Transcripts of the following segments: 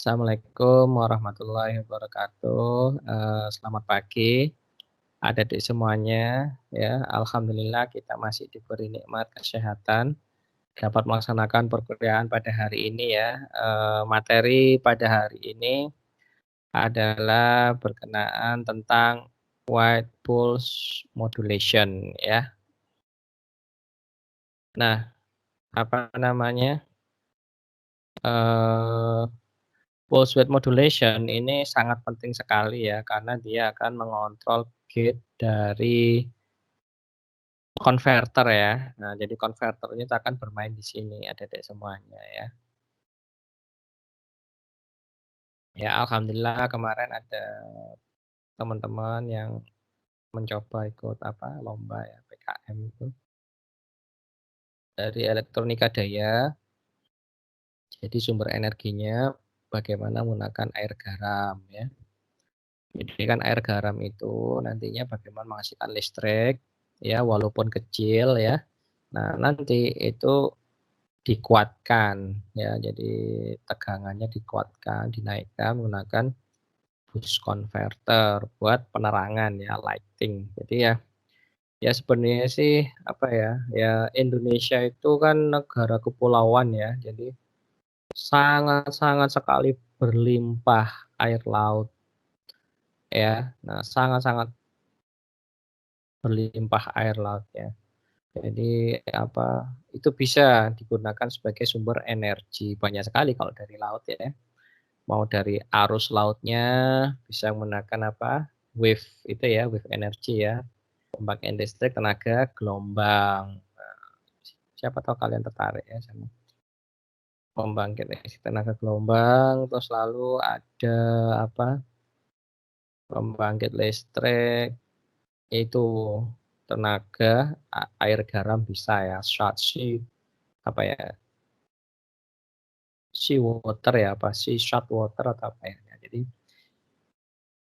Assalamualaikum warahmatullahi wabarakatuh, selamat pagi adik-adik semuanya ya. Alhamdulillah kita masih diberi nikmat kesehatan, dapat melaksanakan perkuliahan pada hari ini ya. Materi pada hari ini adalah berkenaan tentang white pulse modulation ya. Nah, apa namanya, eee pulse width modulation ini sangat penting sekali ya, karena dia akan mengontrol gate dari konverter ya. Nah, jadi konverter ini akan bermain di sini adik-adik semuanya ya. Ya alhamdulillah kemarin ada teman-teman yang mencoba ikut apa, lomba ya PKM itu dari elektronika daya. Jadi sumber energinya bagaimana menggunakan air garam ya. Jadi kan air garam itu nantinya bagaimana menghasilkan listrik ya walaupun kecil ya. Nah, nanti itu dikuatkan ya, jadi tegangannya dikuatkan, dinaikkan menggunakan boost converter buat penerangan ya, lighting. Jadi ya ya sebenarnya sih apa ya, ya Indonesia itu kan negara kepulauan ya, jadi sangat-sangat sekali berlimpah air laut ya. Nah, sangat-sangat berlimpah air laut ya. Jadi apa, itu bisa digunakan sebagai sumber energi, banyak sekali kalau dari laut ya. Mau dari arus lautnya bisa menggunakan apa, wave itu ya, wave energi ya, pembangkit listrik tenaga gelombang. Nah, siapa tahu kalian tertarik ya sama pembangkit listrik tenaga gelombang, terus lalu ada apa, pembangkit listrik itu tenaga air garam bisa ya, apa ya, sea water ya, apa salt water atau apa ya. Jadi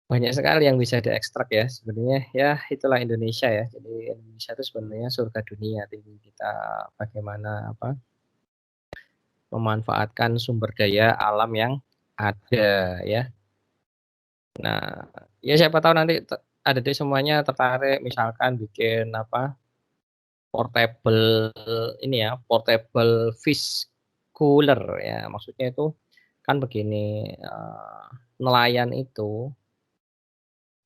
banyak sekali yang bisa diekstrak ya sebenarnya ya itulah Indonesia ya. Jadi Indonesia itu sebenarnya surga dunia, tinggal kita bagaimana apa, memanfaatkan sumber daya alam yang ada ya. Nah, ya siapa tahu nanti adik-adik semuanya tertarik misalkan bikin apa, portable ini ya, portable fish cooler ya. Maksudnya itu kan begini, nelayan itu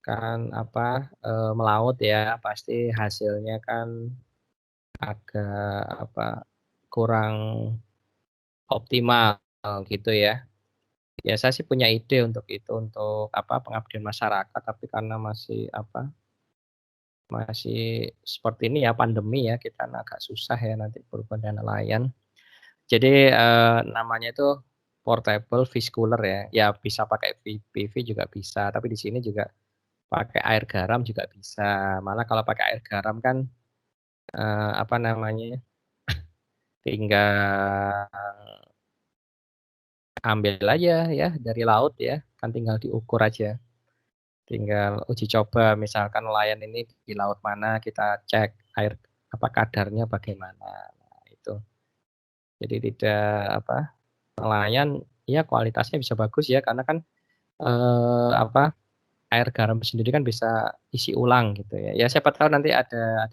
kan apa, melaut ya, pasti hasilnya kan agak apa, kurang optimal gitu ya. Ya saya sih punya ide untuk itu, untuk apa, pengabdian masyarakat, tapi karena masih apa, masih seperti ini ya pandemi ya, kita agak susah ya nanti berhubungan dengan nelayan. Jadi, namanya itu portable fish cooler ya, ya bisa pakai PV juga bisa, tapi di sini juga pakai air garam juga bisa. Malah kalau pakai air garam kan, apa namanya, tinggal ambil aja ya dari laut ya, kan tinggal diukur aja. Tinggal uji coba misalkan nelayan ini di laut mana, kita cek air apa, kadarnya bagaimana. Nah itu. Jadi tidak apa, nelayan ya kualitasnya bisa bagus ya karena kan, apa, air garam sendiri kan bisa isi ulang gitu ya. Ya siapa tahu nanti ada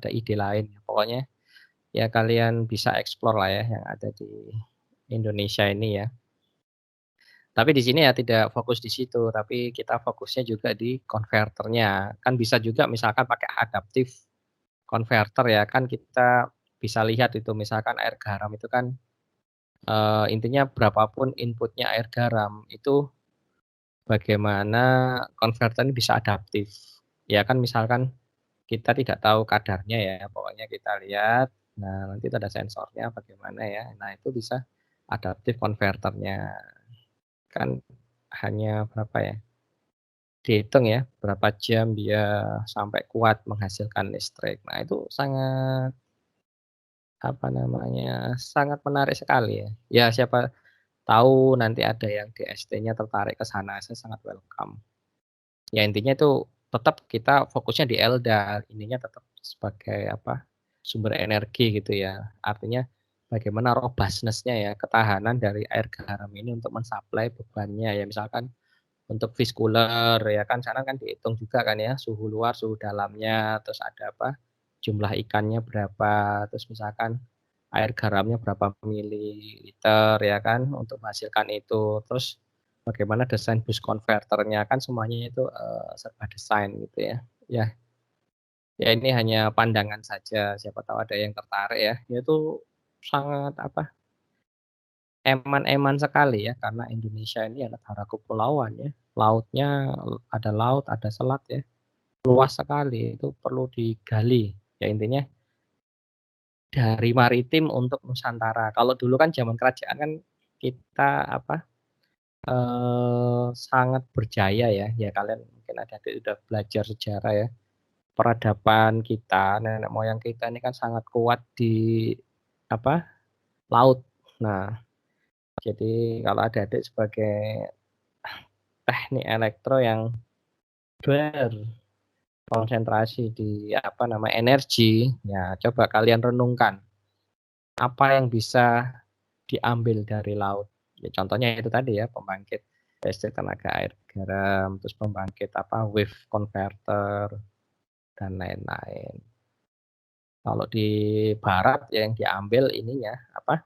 ide lain. Pokoknya ya kalian bisa explore lah ya yang ada di Indonesia ini ya. Tapi di sini ya tidak fokus di situ, tapi kita fokusnya juga di konverternya. Kan bisa juga misalkan pakai adaptif converter ya, kan kita bisa lihat itu misalkan air garam itu kan, intinya berapapun inputnya air garam, itu bagaimana konverter ini bisa adaptif. Ya kan misalkan kita tidak tahu kadarnya ya, pokoknya kita lihat, nah nanti itu ada sensornya bagaimana ya, nah itu bisa adaptif konverternya. Kan hanya berapa ya, dihitung ya, berapa jam dia sampai kuat menghasilkan listrik. Nah, itu sangat, apa namanya, sangat menarik sekali ya. Ya siapa tahu nanti ada yang di ST-nya tertarik ke sana, saya sangat welcome. Ya intinya itu tetap kita fokusnya di LDAR, ininya tetap sebagai apa, sumber energi gitu ya. Artinya bagaimana robustness-nya ya, ketahanan dari air garam ini untuk mensuplai bebannya ya, misalkan untuk fish cooler ya kan, sana kan dihitung juga kan ya, suhu luar, suhu dalamnya, terus ada apa, jumlah ikannya berapa, terus misalkan air garamnya berapa mililiter ya kan, untuk menghasilkan itu. Terus bagaimana desain boost converter-nya, kan semuanya itu, serba desain gitu ya. Ya ya ini hanya pandangan saja, siapa tahu ada yang tertarik ya. Itu sangat apa, eman-eman sekali ya, karena Indonesia ini adalah negara kepulauan ya, lautnya ada laut, ada selat ya, luas sekali, itu perlu digali. Ya intinya dari maritim untuk Nusantara. Kalau dulu kan zaman kerajaan kan kita apa, sangat berjaya ya, ya kalian mungkin adik-adik udah belajar sejarah ya, peradaban kita, nenek moyang kita ini kan sangat kuat di apa, laut. Nah, jadi kalau adik-adik sebagai teknik elektro yang berkonsentrasi di apa nama, energi, ya coba kalian renungkan, apa yang bisa diambil dari laut. Ya contohnya itu tadi ya, pembangkit listrik tenaga air garam, terus pembangkit apa, wave converter, dan lain-lain. Kalau di barat ya yang diambil ininya, apa,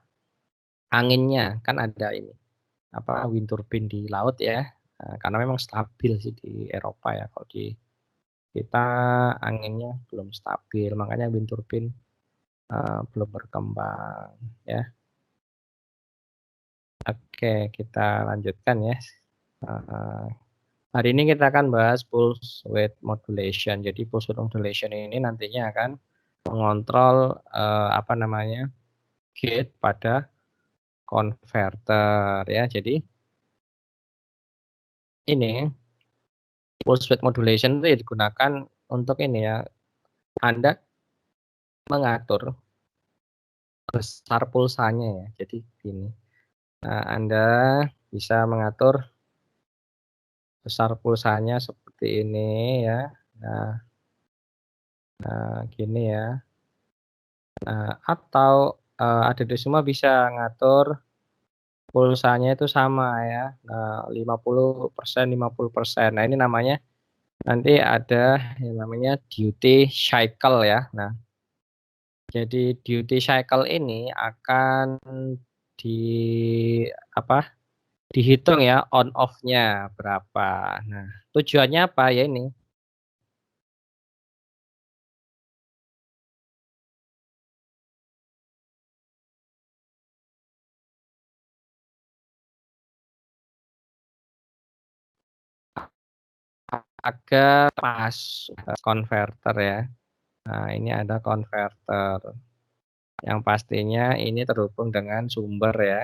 anginnya, kan ada ini, apa, wind turbine di laut ya, karena memang stabil sih di Eropa ya, kalau di kita anginnya belum stabil, makanya wind turbine, belum berkembang ya. Oke, kita lanjutkan ya, heeh. Hari ini kita akan bahas pulse width modulation. Jadi pulse width modulation ini nantinya akan mengontrol, apa namanya, gate pada konverter ya. Jadi ini pulse width modulation itu ya digunakan untuk ini ya, Anda mengatur besar pulsanya ya. Jadi gini, Anda bisa mengatur besar pulsanya seperti ini ya. Nah nah gini ya. Atau, adik-adik semua bisa ngatur pulsanya itu sama ya, 50%, 50%. Nah ini namanya nanti ada yang namanya duty cycle ya. Nah, jadi duty cycle ini akan di apa, dihitung ya on off-nya berapa. Nah, tujuannya apa? Ya ini, agar pas konverter ya. Nah, ini ada konverter. Yang pastinya ini terhubung dengan sumber ya.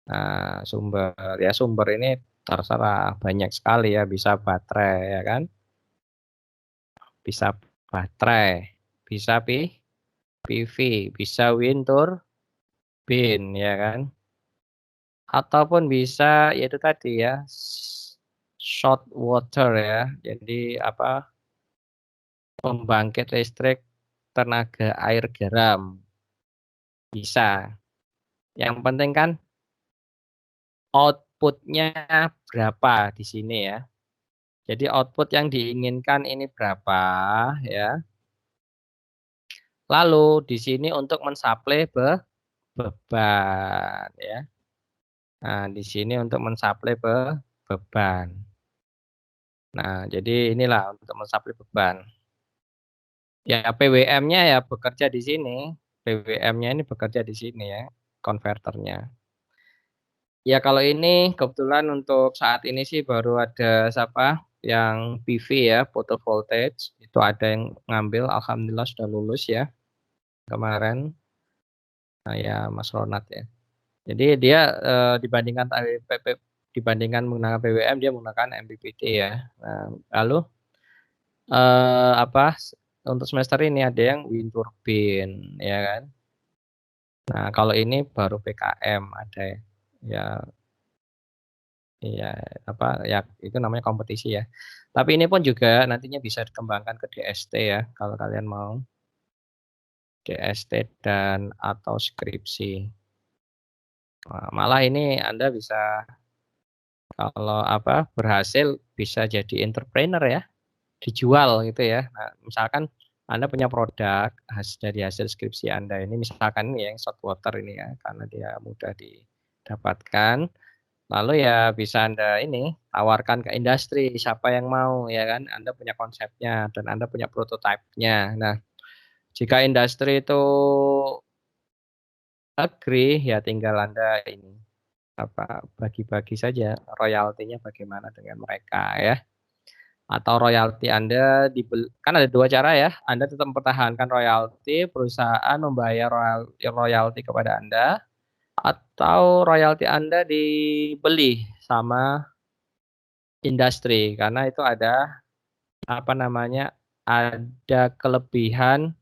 Nah, sumber ini terserah banyak sekali ya, bisa baterai ya kan, bisa baterai, bisa PV, bisa wind turbine ya kan, ataupun bisa yaitu tadi ya, short water ya. Jadi apa, pembangkit listrik tenaga air garam, bisa. Yang penting kan output-nya berapa di sini ya. Jadi output yang diinginkan ini berapa ya. Lalu di sini untuk mensuplai beban ya. Nah, di sini untuk mensuplai beban. Nah, jadi inilah untuk mensuplai beban. Ya PWM-nya ya bekerja di sini. PWM-nya ini bekerja di sini ya, konverternya. Ya kalau ini kebetulan untuk saat ini sih baru ada siapa yang PV ya, photovoltaic, itu ada yang ngambil, alhamdulillah sudah lulus ya kemarin. Nah ya Mas Ronald ya. Jadi dia, dibandingkan dibandingkan menggunakan PWM dia menggunakan MPPT ya. Nah lalu, apa, untuk semester ini ada yang wind turbine ya kan. Nah kalau ini baru PKM ada ya. Ya iya, apa, ya itu namanya kompetisi ya. Tapi ini pun juga nantinya bisa dikembangkan ke DST ya, kalau kalian mau. DST dan atau skripsi. Malah ini Anda bisa kalau berhasil bisa jadi entrepreneur ya, dijual gitu ya. Nah, misalkan Anda punya produk dari hasil skripsi Anda ini, misalkan ini ya yang salt water ini ya, karena dia mudah didapatkan, lalu ya bisa Anda ini tawarkan ke industri, siapa yang mau ya kan, Anda punya konsepnya dan Anda punya prototipe-nya. Nah, jika industri itu agree, ya tinggal Anda ini, bagi-bagi saja royaltinya bagaimana dengan mereka ya. Atau royalti Anda kan ada 2 cara ya, Anda tetap mempertahankan royalti, perusahaan membayar royalti kepada Anda, atau royalti Anda dibeli sama industri. Karena itu ada, ada kelebihan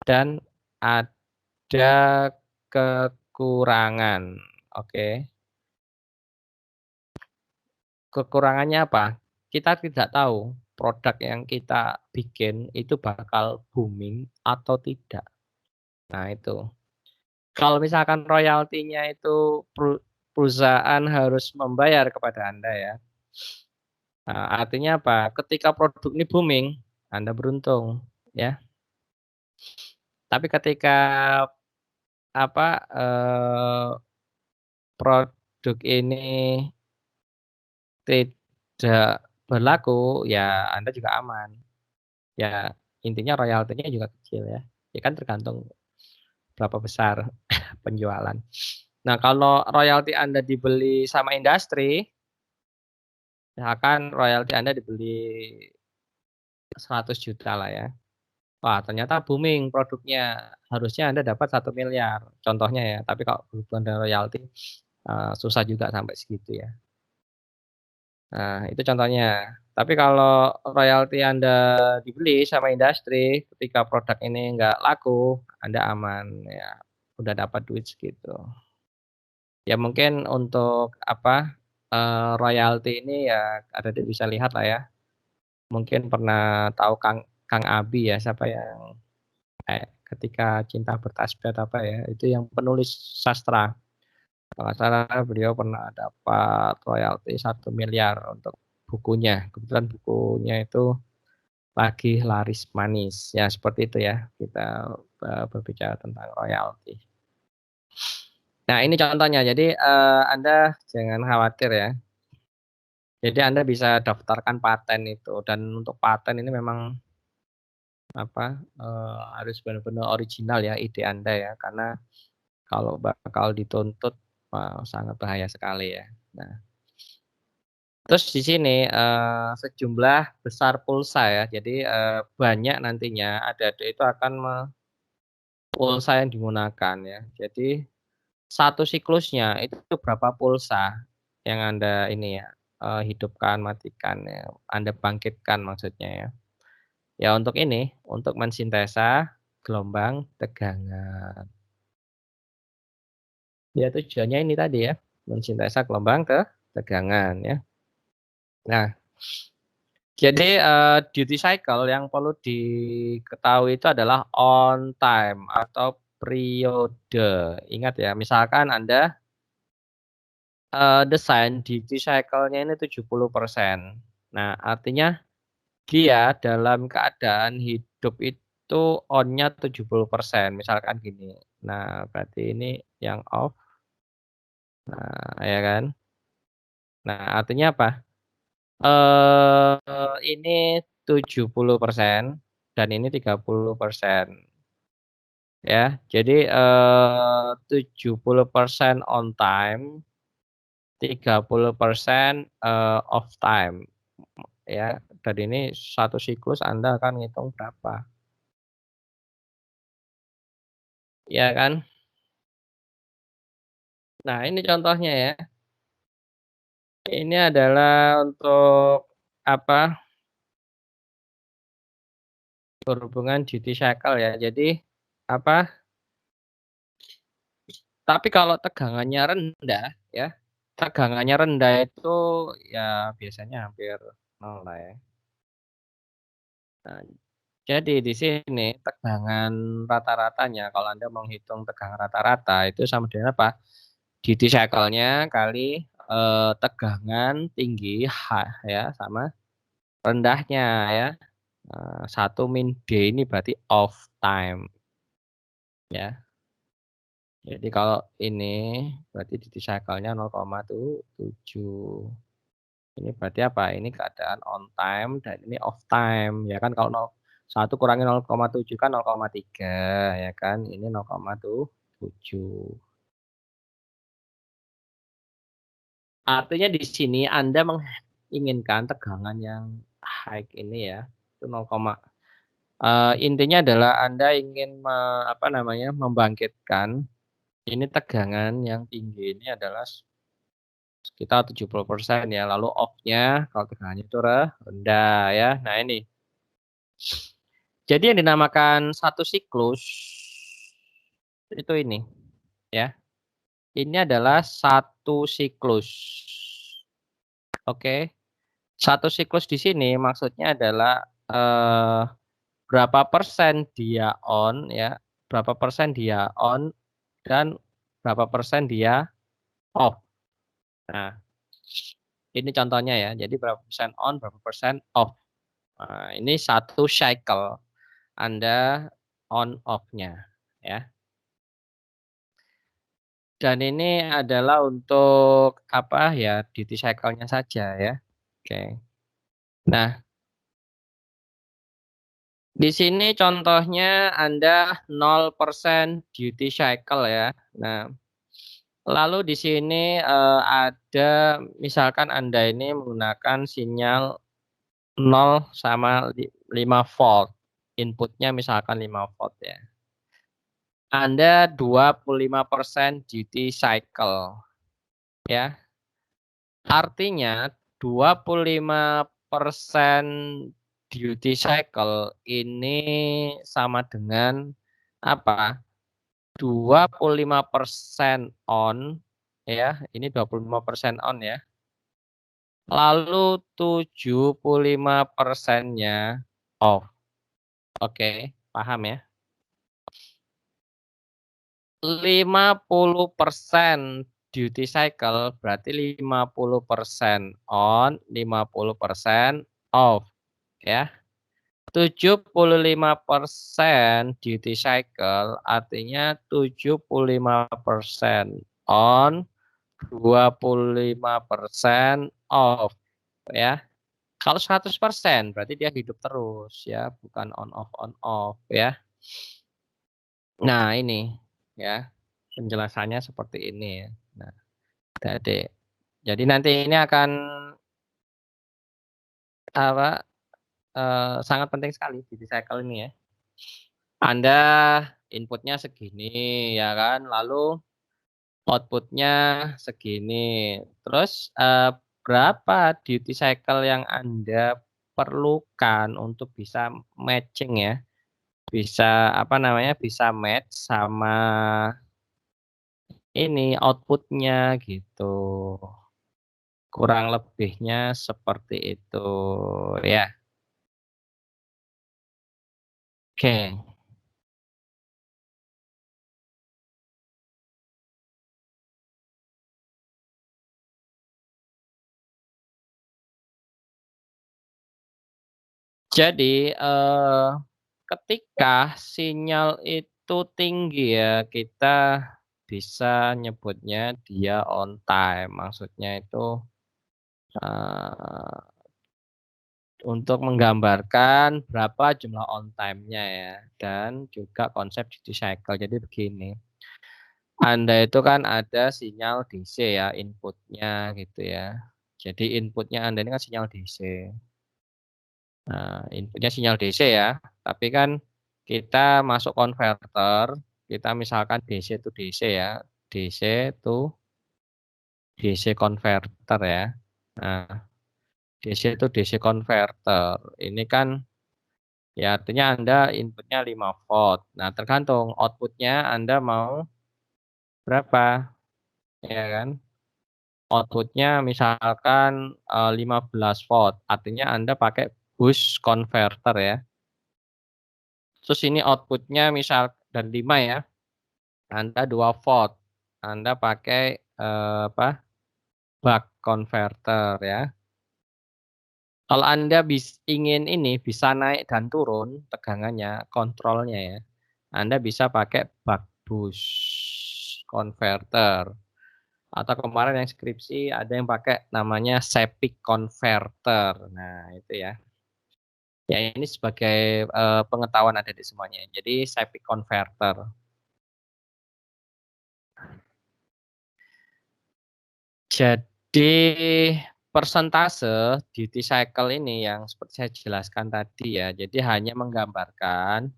dan ada kekurangan, oke. Kekurangannya apa? Kita tidak tahu produk yang kita bikin itu bakal booming atau tidak. Nah itu. Kalau misalkan royaltinya itu perusahaan harus membayar kepada Anda ya. Artinya apa? Ketika produk ini booming, Anda beruntung ya. Tapi ketika apa, produk ini tidak berlaku, ya Anda juga aman. Ya intinya royaltinya juga kecil ya. Ya kan tergantung berapa besar penjualan. Nah kalau royalti Anda dibeli sama industri, misalkan royalti Anda dibeli 100 juta lah ya. Wah ternyata booming produknya, harusnya Anda dapat 1 miliar contohnya ya, tapi kalau berhubungan dengan royalti, susah juga sampai segitu ya. Nah itu contohnya. Tapi kalau royalti Anda dibeli sama industri, ketika produk ini nggak laku, Anda aman ya, udah dapat duit segitu. Ya mungkin untuk royalti ini ya ada bisa lihat lah ya, mungkin pernah tahu Kang Abi ya, siapa yang Ketika Cinta Bertasbih atau apa ya, itu yang penulis sastra. Kalau nggak salah beliau pernah dapat royalti 1 miliar untuk bukunya. Kebetulan bukunya itu lagi laris manis. Ya seperti itu ya, kita berbicara tentang royalti. Nah ini contohnya, jadi Anda jangan khawatir ya. Jadi Anda bisa daftarkan paten itu, dan untuk paten ini memang harus benar-benar original ya ide Anda ya, karena kalau bakal dituntut, wah sangat bahaya sekali ya. Nah, terus di sini, sejumlah besar pulsa ya, jadi, banyak nantinya adik-adik itu akan pulsa yang digunakan ya. Jadi, satu siklusnya itu berapa pulsa yang Anda ini ya, hidupkan, matikan ya, Anda bangkitkan maksudnya ya. Ya untuk ini, untuk mensintesa gelombang tegangan. Ya tujuannya ini tadi ya, mensintesa gelombang tegangan ya. Nah, jadi, duty cycle yang perlu diketahui itu adalah on time atau periode. Ingat ya, misalkan Anda, desain duty cycle-nya ini 70%. Nah, artinya dia dalam keadaan hidup itu on-nya 70%, misalkan gini. Nah, berarti ini yang off, nah ya kan. Nah, artinya apa? Ini 70% dan ini 30% ya. Jadi, 70% on time, 30% off time ya. Dan ini satu siklus Anda akan ngitung berapa, ya kan. Nah ini contohnya ya, ini adalah untuk apa, berhubungan duty cycle ya. Jadi apa, tapi kalau tegangannya rendah ya, tegangannya rendah itu ya biasanya hampir nol lah ya. Nah, Jadi di sini tegangan rata-ratanya kalau Anda menghitung tegangan rata-rata itu sama dengan apa? Duty cycle-nya kali, tegangan tinggi H ya, sama rendahnya ya. 1 min D ini berarti off time ya. Jadi kalau ini berarti duty cycle-nya 0,7. Ini berarti apa? Ini keadaan on time dan ini off time ya kan, kalau 1 kurangi 0,7 kan 0,3 ya kan, ini 0,7. Artinya di sini Anda menginginkan tegangan yang high ini ya, itu intinya adalah Anda ingin apa namanya, membangkitkan ini tegangan yang tinggi ini adalah sekitar 70% ya, lalu off-nya kalau tegangannya itu rendah ya. Nah ini, jadi yang dinamakan satu siklus itu ini ya, ini adalah satu siklus. Oke, satu siklus di sini maksudnya adalah, berapa persen dia on ya, berapa persen dia on dan berapa persen dia off. Nah, ini contohnya ya, jadi berapa persen on, berapa persen off. Nah, ini satu cycle Anda on off-nya ya. Dan ini adalah untuk apa ya, duty cycle-nya saja ya. Oke. Nah, di sini contohnya Anda 0% duty cycle ya. Nah, lalu di sini, ada misalkan Anda ini menggunakan sinyal 0 sama 5 volt, inputnya misalkan 5 volt ya. Anda 25% duty cycle ya. Artinya 25% duty cycle ini sama dengan apa, 25% on ya, ini 25% on ya, lalu 75%-nya off. Oke, paham ya? 50% duty cycle berarti 50% on, 50% off ya. 75% duty cycle artinya 75% on, 25% off ya. Kalau 100% berarti dia hidup terus ya, bukan on off ya. Nah ini ya, penjelasannya seperti ini ya. Nah, jadi nanti ini akan apa, sangat penting sekali duty cycle ini ya. Anda inputnya segini ya kan, lalu outputnya segini. Terus, berapa duty cycle yang Anda perlukan untuk bisa matching ya, bisa apa namanya, bisa match sama ini outputnya gitu. Kurang lebihnya seperti itu ya. Oke. Jadi, ketika sinyal itu tinggi ya, kita bisa nyebutnya dia on time. Maksudnya itu, eee, untuk menggambarkan berapa jumlah on time-nya ya, dan juga konsep duty cycle. Jadi begini, Anda itu kan ada sinyal DC ya, input-nya gitu ya. Jadi input-nya Anda ini kan sinyal DC. Nah, inputnya sinyal DC ya, tapi kan kita masuk konverter, kita misalkan DC to DC ya, DC to DC converter ya. Nah, DC to DC converter, ini kan ya artinya Anda inputnya 5 volt. Nah, tergantung outputnya Anda mau berapa, ya kan. Outputnya misalkan, 15 volt, artinya Anda pakai boost converter ya. Terus ini output-nya misal dari 5 ya, Anda 2 volt, Anda pakai, buck converter ya. Kalau Anda ingin ini, bisa naik dan turun tegangannya, kontrolnya ya, Anda bisa pakai buck boost converter. Atau kemarin yang skripsi ada yang pakai namanya Sepik converter. Nah, itu ya. Ya ini sebagai, pengetahuan ada di semuanya. Jadi Sepik converter. Jadi persentase duty cycle ini yang seperti saya jelaskan tadi ya, jadi hanya menggambarkan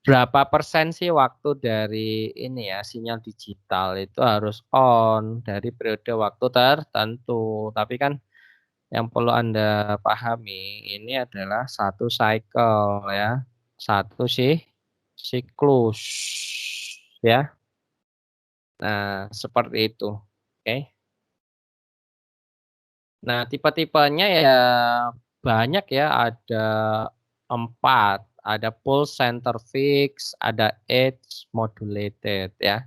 berapa persen sih waktu dari ini ya, sinyal digital itu harus on dari periode waktu tertentu. Tapi kan yang perlu Anda pahami ini adalah satu cycle ya, satu sih siklus ya. Nah, seperti itu. Oke. Nah, tipe-tipenya ya banyak ya, ada 4, ada pulse center fix, ada edge modulated ya.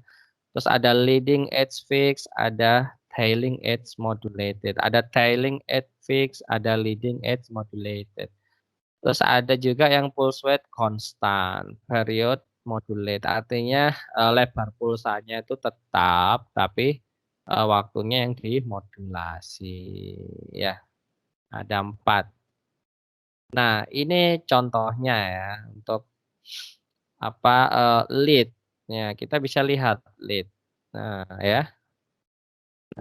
Terus ada leading edge fix, ada trailing edge modulated. Ada trailing edge fix, ada leading edge modulated. Terus ada juga yang pulse width constant, period modulate. Artinya, lebar pulsanya itu tetap, tapi, waktunya yang dimodulasi, ya. Ada 4. Nah, ini contohnya ya, untuk apa, lead. Ya, kita bisa lihat lead. Nah, ya.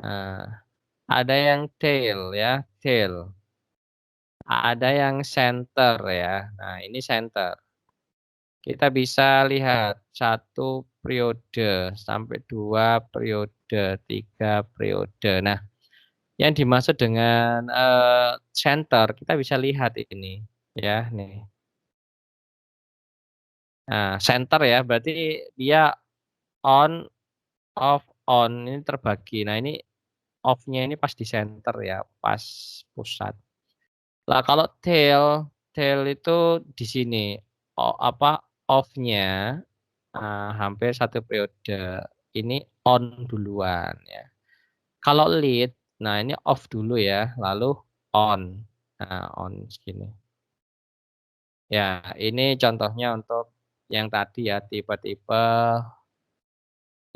Nah, ada yang tail ya, tail. Ada yang center ya. Nah, ini center. Kita bisa lihat satu periode sampai 2 periode, 3 periode. Nah, yang dimaksud dengan, center kita bisa lihat ini, ya, nih. Nah, center ya, berarti dia on, off, on, ini terbagi. Nah, ini off-nya ini pas di center ya, pas pusat. Lah kalau tail, tail itu di sini, off-nya, hampir satu periode, ini on duluan ya. Kalau lead, nah ini off dulu ya, lalu on. Nah, on segini. Ya, ini contohnya untuk yang tadi ya, tipe-tipe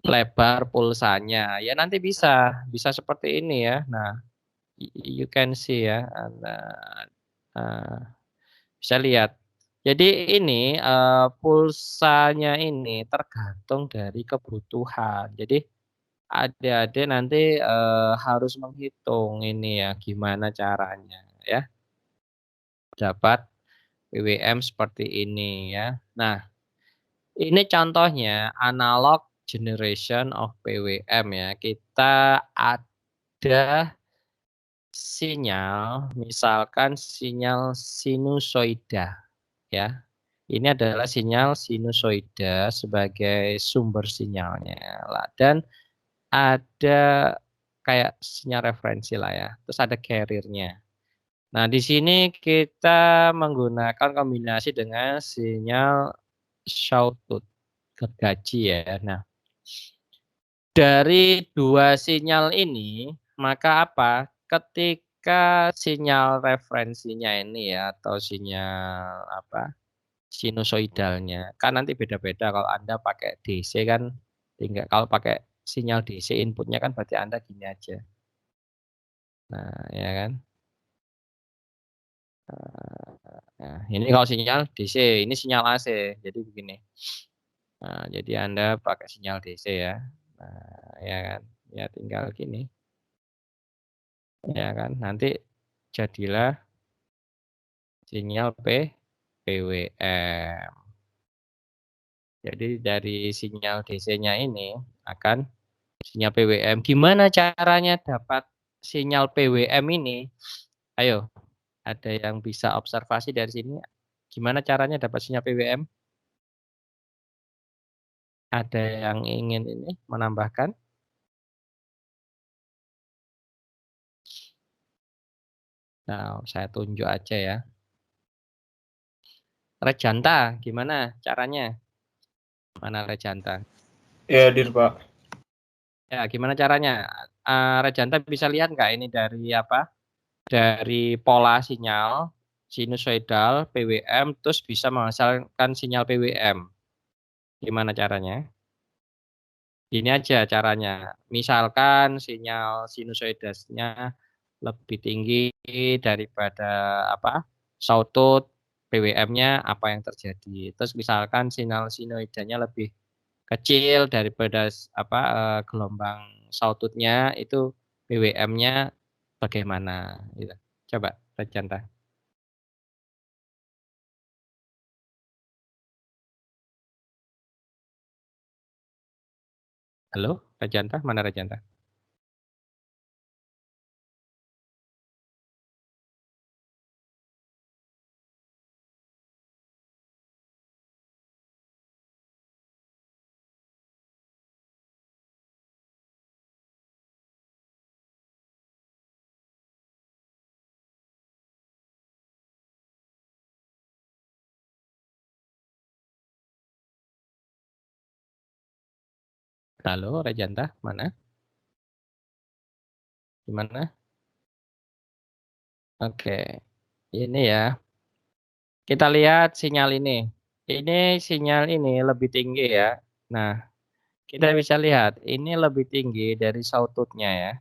lebar pulsanya. Ya nanti bisa seperti ini ya. Nah, you can see ya, nah, bisa lihat. Jadi ini, pulsanya ini tergantung dari kebutuhan. Jadi adik-adik nanti, harus menghitung ini ya, gimana caranya ya, dapat PWM seperti ini ya. Nah, ini contohnya analog generation of PWM ya. Kita ada sinyal, misalkan sinyal sinusoida ya. Ini adalah sinyal sinusoida sebagai sumber sinyalnya lah, dan ada kayak sinyal referensi lah ya, terus ada carrier-nya. Nah, di sini kita menggunakan kombinasi dengan sinyal sawtooth, gergaji ya. Nah, dari 2 sinyal ini, maka apa, ketika sinyal referensinya ini ya, atau sinyal apa, sinusoidalnya, kan nanti beda-beda kalau Anda pakai DC kan tinggal, kalau pakai sinyal DC inputnya kan berarti Anda gini aja. Nah, ya kan. Nah, ini kalau sinyal DC, ini sinyal AC, jadi begini. Nah, jadi Anda pakai sinyal DC ya. Nah, ya kan. Ya tinggal gini, ya kan. Nanti jadilah sinyal PWM. Jadi dari sinyal DC-nya ini akan sinyal PWM. Gimana caranya dapat sinyal PWM ini? Ayo, ada yang bisa observasi dari sini? Gimana caranya dapat sinyal PWM? Ada yang ingin ini menambahkan? Nah, saya tunjuk aja ya. Rejanta, gimana caranya? Mana Rejanta? Ya, Dir, Pak. Ya, gimana caranya? Rejanta bisa lihat nggak ini dari apa? Dari pola sinyal sinusoidal PWM, terus bisa menghasilkan sinyal PWM. Gimana caranya? Ini aja caranya. Misalkan sinyal sinusoidasnya lebih tinggi daripada apa? Sawtooth, PWM-nya apa yang terjadi. Terus misalkan sinyal sinusoidanya lebih kecil daripada apa gelombang sawtooth-nya, itu PWM-nya bagaimana gitu. Coba contoh. Halo, Rajanta, mana Rajanta? Halo, Rajanta, mana? Gimana? Oke, ini ya. Kita lihat sinyal ini. Ini sinyal ini lebih tinggi ya. Nah, kita bisa lihat ini lebih tinggi dari sawtooth-nya ya.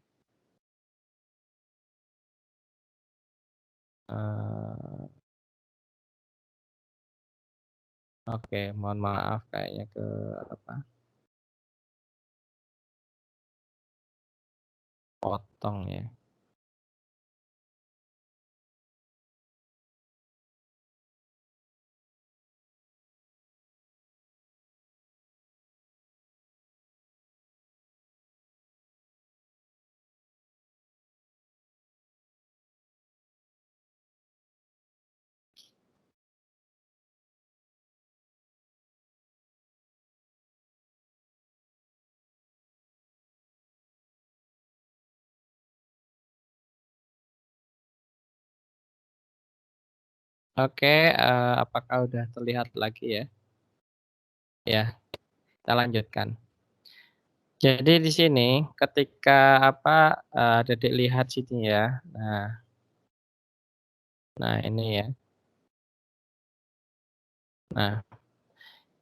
Eh, oke, mohon maaf kayaknya ke apa? Potong ya. Oke, apakah udah terlihat lagi ya? Ya, kita lanjutkan. Jadi di sini ketika apa, Dedek lihat sini ya. Nah ini ya. Nah,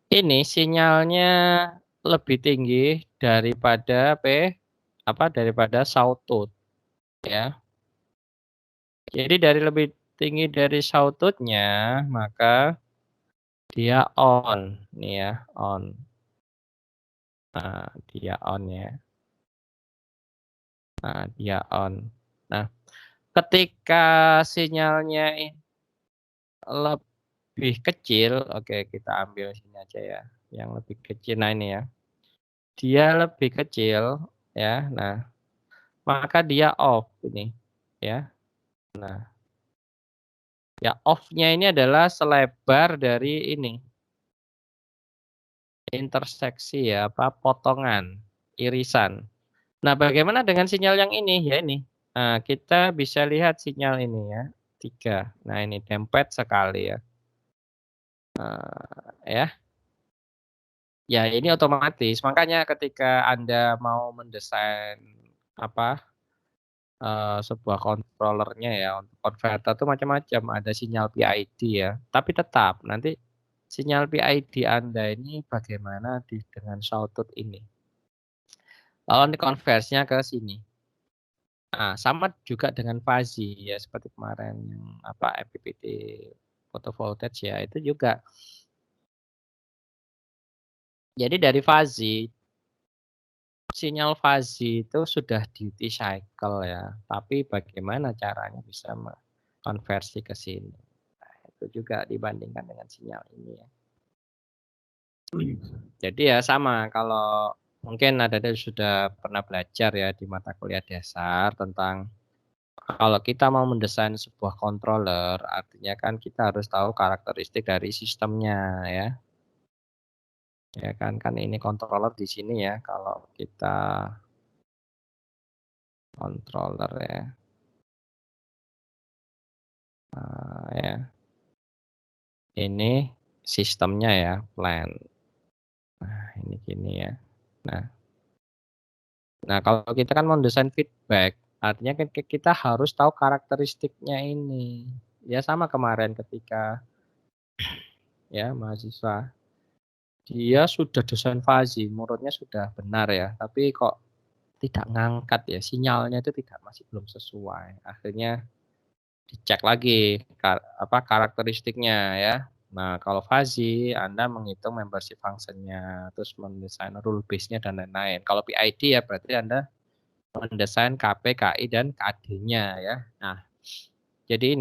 ini sinyalnya lebih tinggi daripada daripada sawtooth ya. Jadi dari lebih tinggi dari sawtooth-nya, maka dia on nih ya, on. Nah, dia on ya. Nah, dia on. Nah, ketika sinyalnya lebih kecil, oke kita ambil sini aja ya, yang lebih kecil. Nah ini ya, dia lebih kecil ya. Nah, maka dia off ini ya. Nah, ya off-nya ini adalah selebar dari ini interseksi ya, apa potongan, irisan. Nah, bagaimana dengan sinyal yang ini? Ya ini. Nah, kita bisa lihat sinyal ini ya, 3. Nah, ini dempet sekali ya. Ya. Ya, ini otomatis. Makanya ketika Anda mau mendesain apa sebuah controllernya ya, untuk konverter itu macam-macam, ada sinyal PID ya. Tapi tetap nanti sinyal PID Anda ini bagaimana dengan Sawtooth ini. Lalu konversinya ke sini. Nah, sama juga dengan fuzzy ya, seperti kemarin yang apa MPPT photo voltage ya, itu juga. Jadi dari fuzzy, sinyal fuzzy itu sudah duty cycle ya, tapi bagaimana caranya bisa konversi ke sini. Nah, itu juga dibandingkan dengan sinyal ini ya. Jadi ya sama, kalau mungkin ada sudah pernah belajar ya di mata kuliah dasar tentang kalau kita mau mendesain sebuah controller, artinya kan kita harus tahu karakteristik dari sistemnya ya. Ya kan, kan ini controller di sini ya, kalau kita controller ya. Ya. Ini sistemnya ya, plan. Nah, ini gini ya. Nah, kalau kita kan mendesain feedback, artinya kan kita harus tahu karakteristiknya ini. Ya sama kemarin ketika ya mahasiswa, dia sudah desain fuzzy, menurutnya sudah benar ya, tapi kok tidak ngangkat ya, sinyalnya itu masih belum sesuai. Akhirnya dicek lagi karakteristiknya ya. Nah, kalau fuzzy Anda menghitung membership function-nya, terus mendesain rule base-nya dan lain-lain. Kalau PID ya berarti Anda mendesain KP, KI, dan KD-nya ya. Nah, jadi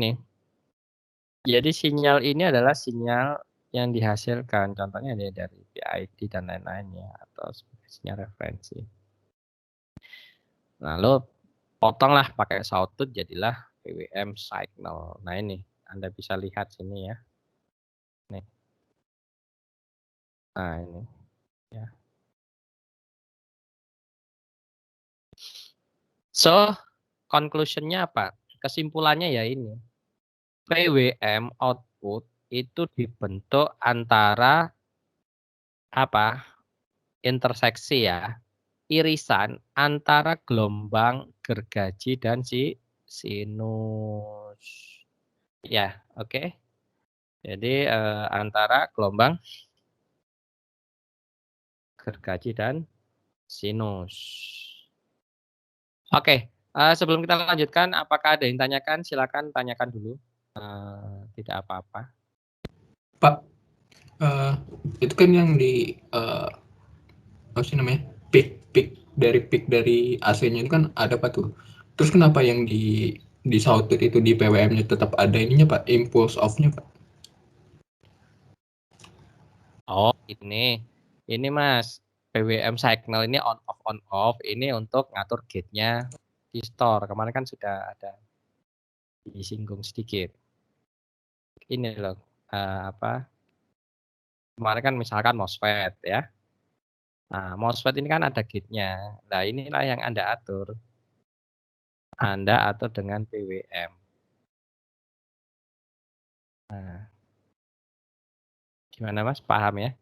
sinyal ini adalah sinyal yang dihasilkan, contohnya dari PID dan lain-lainnya, atau sebagai sinyal referensi. Lalu potonglah pakai sawtooth, jadilah PWM signal. Nah ini, Anda bisa lihat sini ya. Nih. Nah ini ya. So, conclusion-nya apa? Kesimpulannya ya ini. PWM output itu dibentuk antara apa? Interseksi ya. Irisan antara gelombang gergaji dan sinus. Ya, oke. Jadi antara gelombang gergaji dan sinus. Oke, sebelum kita lanjutkan, apakah ada yang tanyakan? Silakan tanyakan dulu. Tidak apa-apa. Pak, itu kan yang di apa sih namanya? Peak dari AC-nya itu kan ada Pak tuh. Terus kenapa yang di sawtooth itu di PWM-nya tetap ada ininya Pak, impulse off-nya Pak? Oh, ini Mas, PWM signal ini on off ini untuk ngatur gate-nya di store. Kemarin kan sudah ada disinggung sedikit. Ini loh, kemarin kan misalkan MOSFET ya. Nah, MOSFET ini kan ada gate-nya. Nah, inilah yang Anda atur. Anda atur dengan PWM. Nah, gimana Mas, paham ya?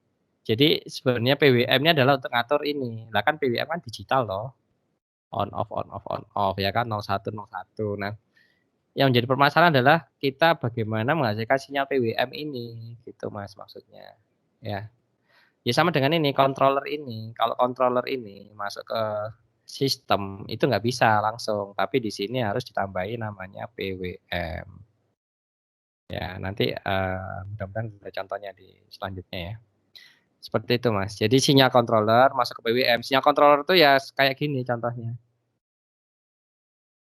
Jadi sebenarnya PWM ini adalah untuk ngatur ini. Lah kan PWM kan digital loh. On off ya kan 01 01. Nah, yang menjadi permasalahan adalah kita bagaimana menghasilkan sinyal PWM ini, gitu Mas maksudnya. Ya. Ya sama dengan ini controller ini. Kalau controller ini masuk ke sistem itu nggak bisa langsung, tapi di sini harus ditambahin namanya PWM. Ya, nanti mudah-mudahan ada contohnya di selanjutnya ya. Seperti itu Mas. Jadi sinyal controller masuk ke PWM. Sinyal controller itu ya kayak gini contohnya.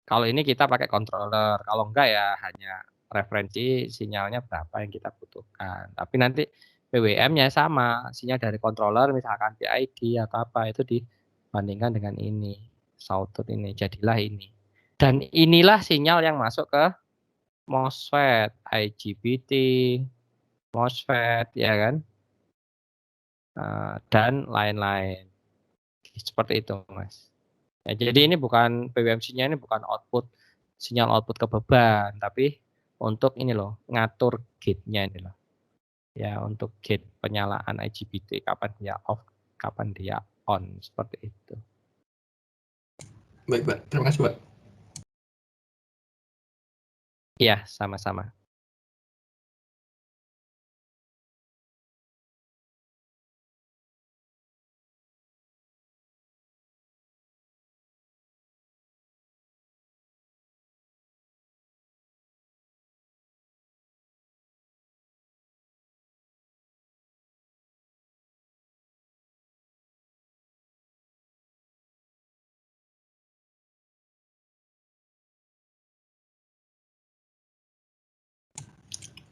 Kalau ini kita pakai controller, kalau enggak ya hanya referensi sinyalnya berapa yang kita butuhkan. Tapi nanti PWM-nya sama, sinyal dari controller misalkan PID atau apa itu dibandingkan dengan ini, sawtooth ini, jadilah ini. Dan inilah sinyal yang masuk ke MOSFET, IGBT, MOSFET ya kan, dan lain-lain. Seperti itu Mas. Ya, jadi ini bukan PWM-nya ini bukan sinyal output ke beban, tapi untuk ini loh, ngatur gate-nya ini loh. Ya, untuk gate penyalaan IGBT kapan dia off, kapan dia on, seperti itu. Baik Pak, terima kasih Pak. Iya, sama-sama.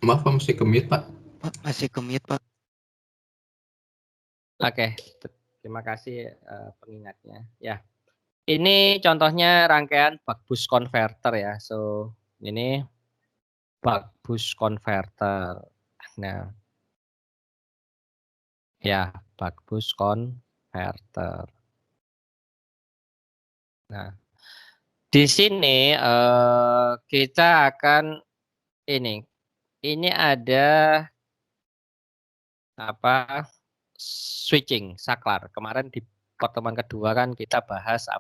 Maaf Pak, masih ke-mute Pak. Pak, masih ke-mute Pak. Oke, terima kasih pengingatnya. Ya, ini contohnya rangkaian buck boost converter ya. So, ini buck boost converter. Nah, ya, buck boost converter. Nah, di sini kita akan ini ada apa switching saklar. Kemarin di pertemuan kedua kan kita bahas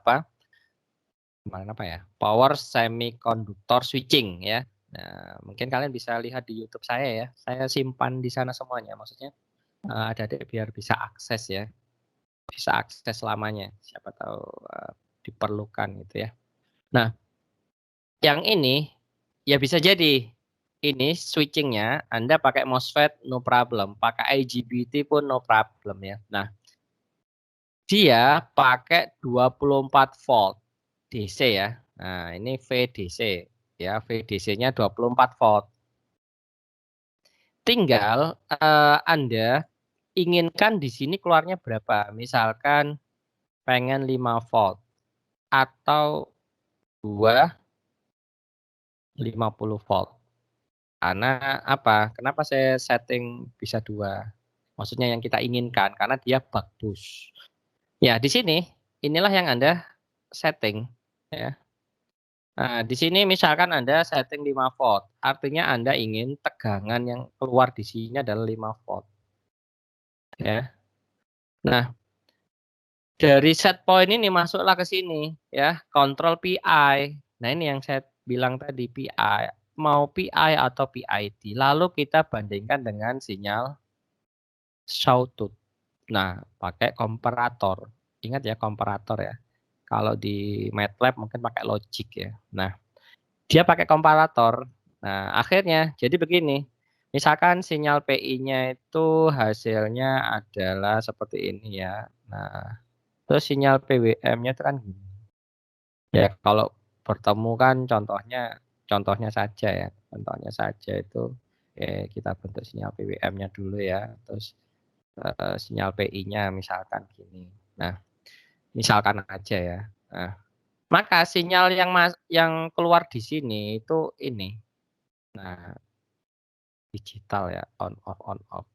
kemarin apa ya? Power semiconductor switching ya. Nah, mungkin kalian bisa lihat di YouTube saya ya. Saya simpan di sana semuanya. Maksudnya adik-adik biar bisa akses ya. Bisa akses selamanya. Siapa tahu diperlukan gitu ya. Nah, yang ini ya bisa jadi ini switchingnya Anda pakai MOSFET no problem, pakai IGBT pun no problem ya. Nah, dia pakai 24 volt DC ya. Nah, ini VDC ya, VDC-nya 24 volt. Tinggal Anda inginkan di sini keluarnya berapa? Misalkan pengen 5 volt atau 50 volt. Karena apa? Kenapa saya setting bisa 2? Maksudnya yang kita inginkan karena dia buck boost. Ya, di sini inilah yang Anda setting ya. Nah, di sini misalkan Anda setting 5 volt, artinya Anda ingin tegangan yang keluar di sini adalah 5 volt. Ya. Nah, dari set point ini masuklah ke sini ya, kontrol PI. Nah, ini yang saya bilang tadi PI. Mau PI atau PID. Lalu kita bandingkan dengan sinyal sawtooth. Nah, pakai komparator. Ingat ya komparator ya. Kalau di MATLAB mungkin pakai logic ya. Nah, dia pakai komparator. Nah, akhirnya jadi begini. Misalkan sinyal PI-nya itu hasilnya adalah seperti ini ya. Nah, terus sinyal PWM-nya itu kan gini. Ya, kalau bertemu kan contohnya saja ya. Contohnya saja itu kita bentuk sinyal PWM-nya dulu ya. Terus sinyal PI-nya misalkan gini. Nah, misalkan aja ya. Nah, maka sinyal yang keluar di sini itu ini. Nah, digital ya, on off on off.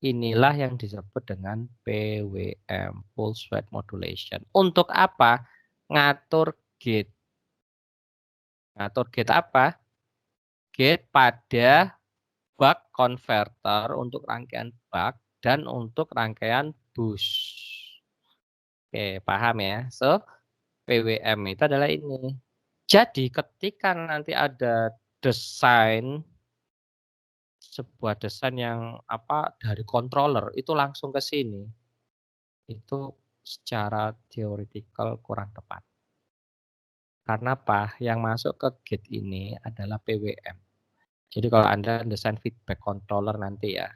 Inilah yang disebut dengan PWM, pulse width modulation. Untuk apa? Ngatur gate. Ngatur gate apa? Gate pada buck converter untuk rangkaian buck dan untuk rangkaian boost. Oke, paham ya? So, PWM itu adalah ini. Jadi ketika nanti ada sebuah desain yang dari controller itu langsung ke sini, itu secara theoretical kurang tepat. Karena apa? Yang masuk ke gate ini adalah PWM. Jadi kalau Anda desain feedback controller nanti ya,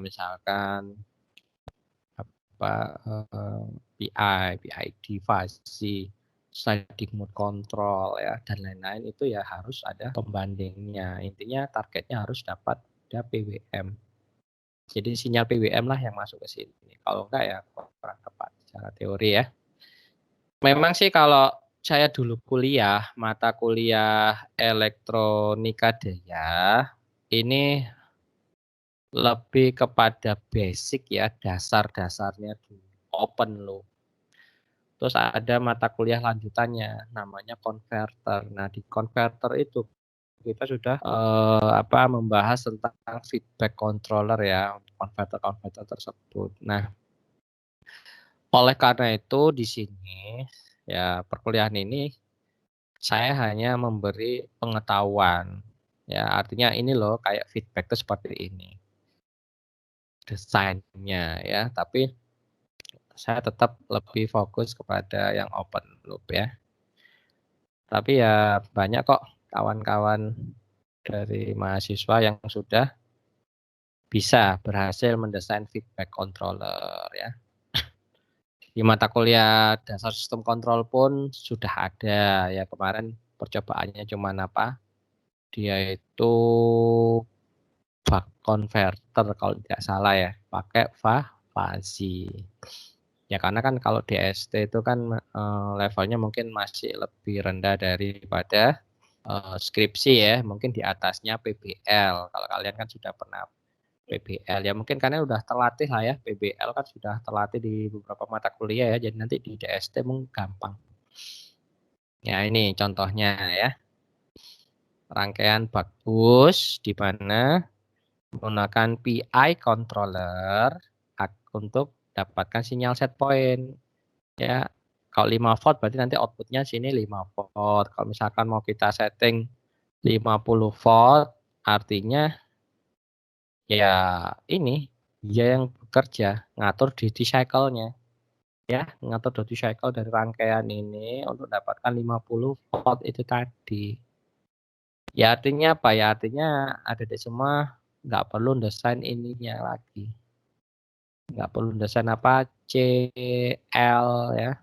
misalkan PID, fuzzy, sliding mode control ya dan lain-lain itu ya harus ada pembandingnya. Intinya targetnya harus dapat ada PWM. Jadi sinyal PWM lah yang masuk ke sini. Kalau enggak ya kurang tepat secara teori ya. Memang sih kalau saya dulu kuliah, mata kuliah elektronika daya, ini lebih kepada basic ya, dasar-dasarnya dulu, open loop. Terus ada mata kuliah lanjutannya, namanya converter. Nah, di converter itu kita sudah membahas tentang feedback controller ya, konverter-konverter tersebut. Nah, oleh karena itu di sini ya perkuliahan ini saya hanya memberi pengetahuan. Ya, artinya ini loh kayak feedback itu seperti ini. Desainnya ya, tapi saya tetap lebih fokus kepada yang open loop ya. Tapi ya banyak kok kawan-kawan dari mahasiswa yang sudah bisa berhasil mendesain feedback controller ya. Di mata kuliah dasar sistem kontrol pun sudah ada ya, kemarin percobaannya cuman dia itu buck converter kalau tidak salah ya, pakai fuzzy. Ya karena kan kalau DST itu kan levelnya mungkin masih lebih rendah daripada skripsi ya, mungkin di atasnya PBL. Kalau kalian kan sudah pernah PBL ya, mungkin kalian udah terlatih lah ya, PBL kan sudah terlatih di beberapa mata kuliah ya, jadi nanti di DST mungkin gampang. Ya ini contohnya ya. rangkaian bagus di mana menggunakan PI controller untuk dapatkan sinyal set point ya. Kalau 5 volt berarti nanti outputnya sini 5 volt. Kalau misalkan mau kita setting 50 volt artinya ya ini dia yang bekerja ngatur duty cycle-nya ya, ngatur duty cycle dari rangkaian ini untuk dapatkan 50 volt itu tadi. Ya artinya apa ya? Artinya adik-adik semua nggak perlu desain ininya lagi. Nggak perlu desain apa CL ya,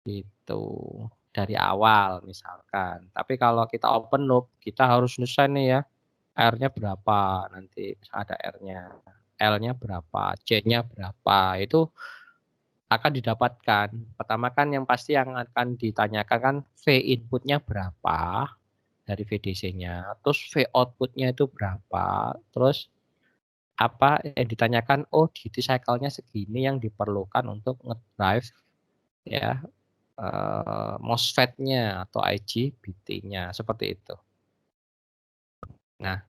gitu. Dari awal misalkan. Tapi kalau kita open loop, kita harus desain nih ya. R-nya berapa nanti ada R-nya. L-nya berapa, C-nya berapa. Itu akan didapatkan. Pertama kan yang pasti yang akan ditanyakan kan V inputnya berapa dari VDC-nya, terus V outputnya itu berapa, terus apa yang ditanyakan, oh duty cycle-nya segini yang diperlukan untuk ngedrive ya MOSFET-nya atau IGBT-nya seperti itu. Nah,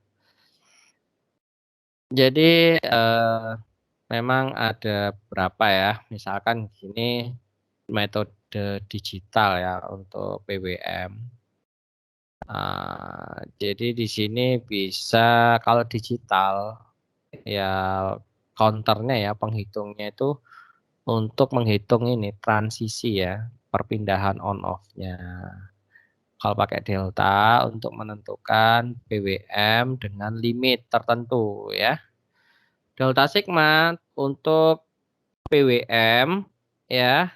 jadi memang ada berapa ya, misalkan gini metode digital ya untuk PWM. Jadi di sini bisa kalau digital ya counternya ya penghitungnya itu untuk menghitung ini transisi ya perpindahan on off-nya. Kalau pakai delta untuk menentukan PWM dengan limit tertentu ya. Delta sigma untuk PWM ya,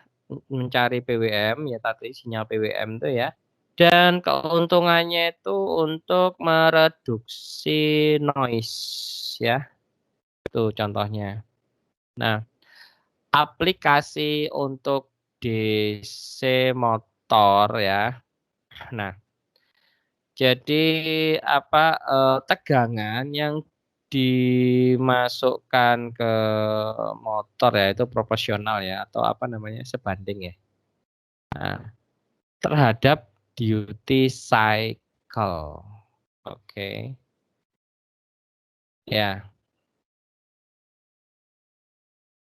mencari PWM ya tadi sinyal PWM itu ya. Dan keuntungannya itu untuk mereduksi noise ya. Itu contohnya. Nah, aplikasi untuk DC motor ya. Nah, jadi apa tegangan yang dimasukkan ke motor ya itu proporsional ya atau apa namanya sebanding ya. Nah, terhadap duty cycle. Oke. Ya.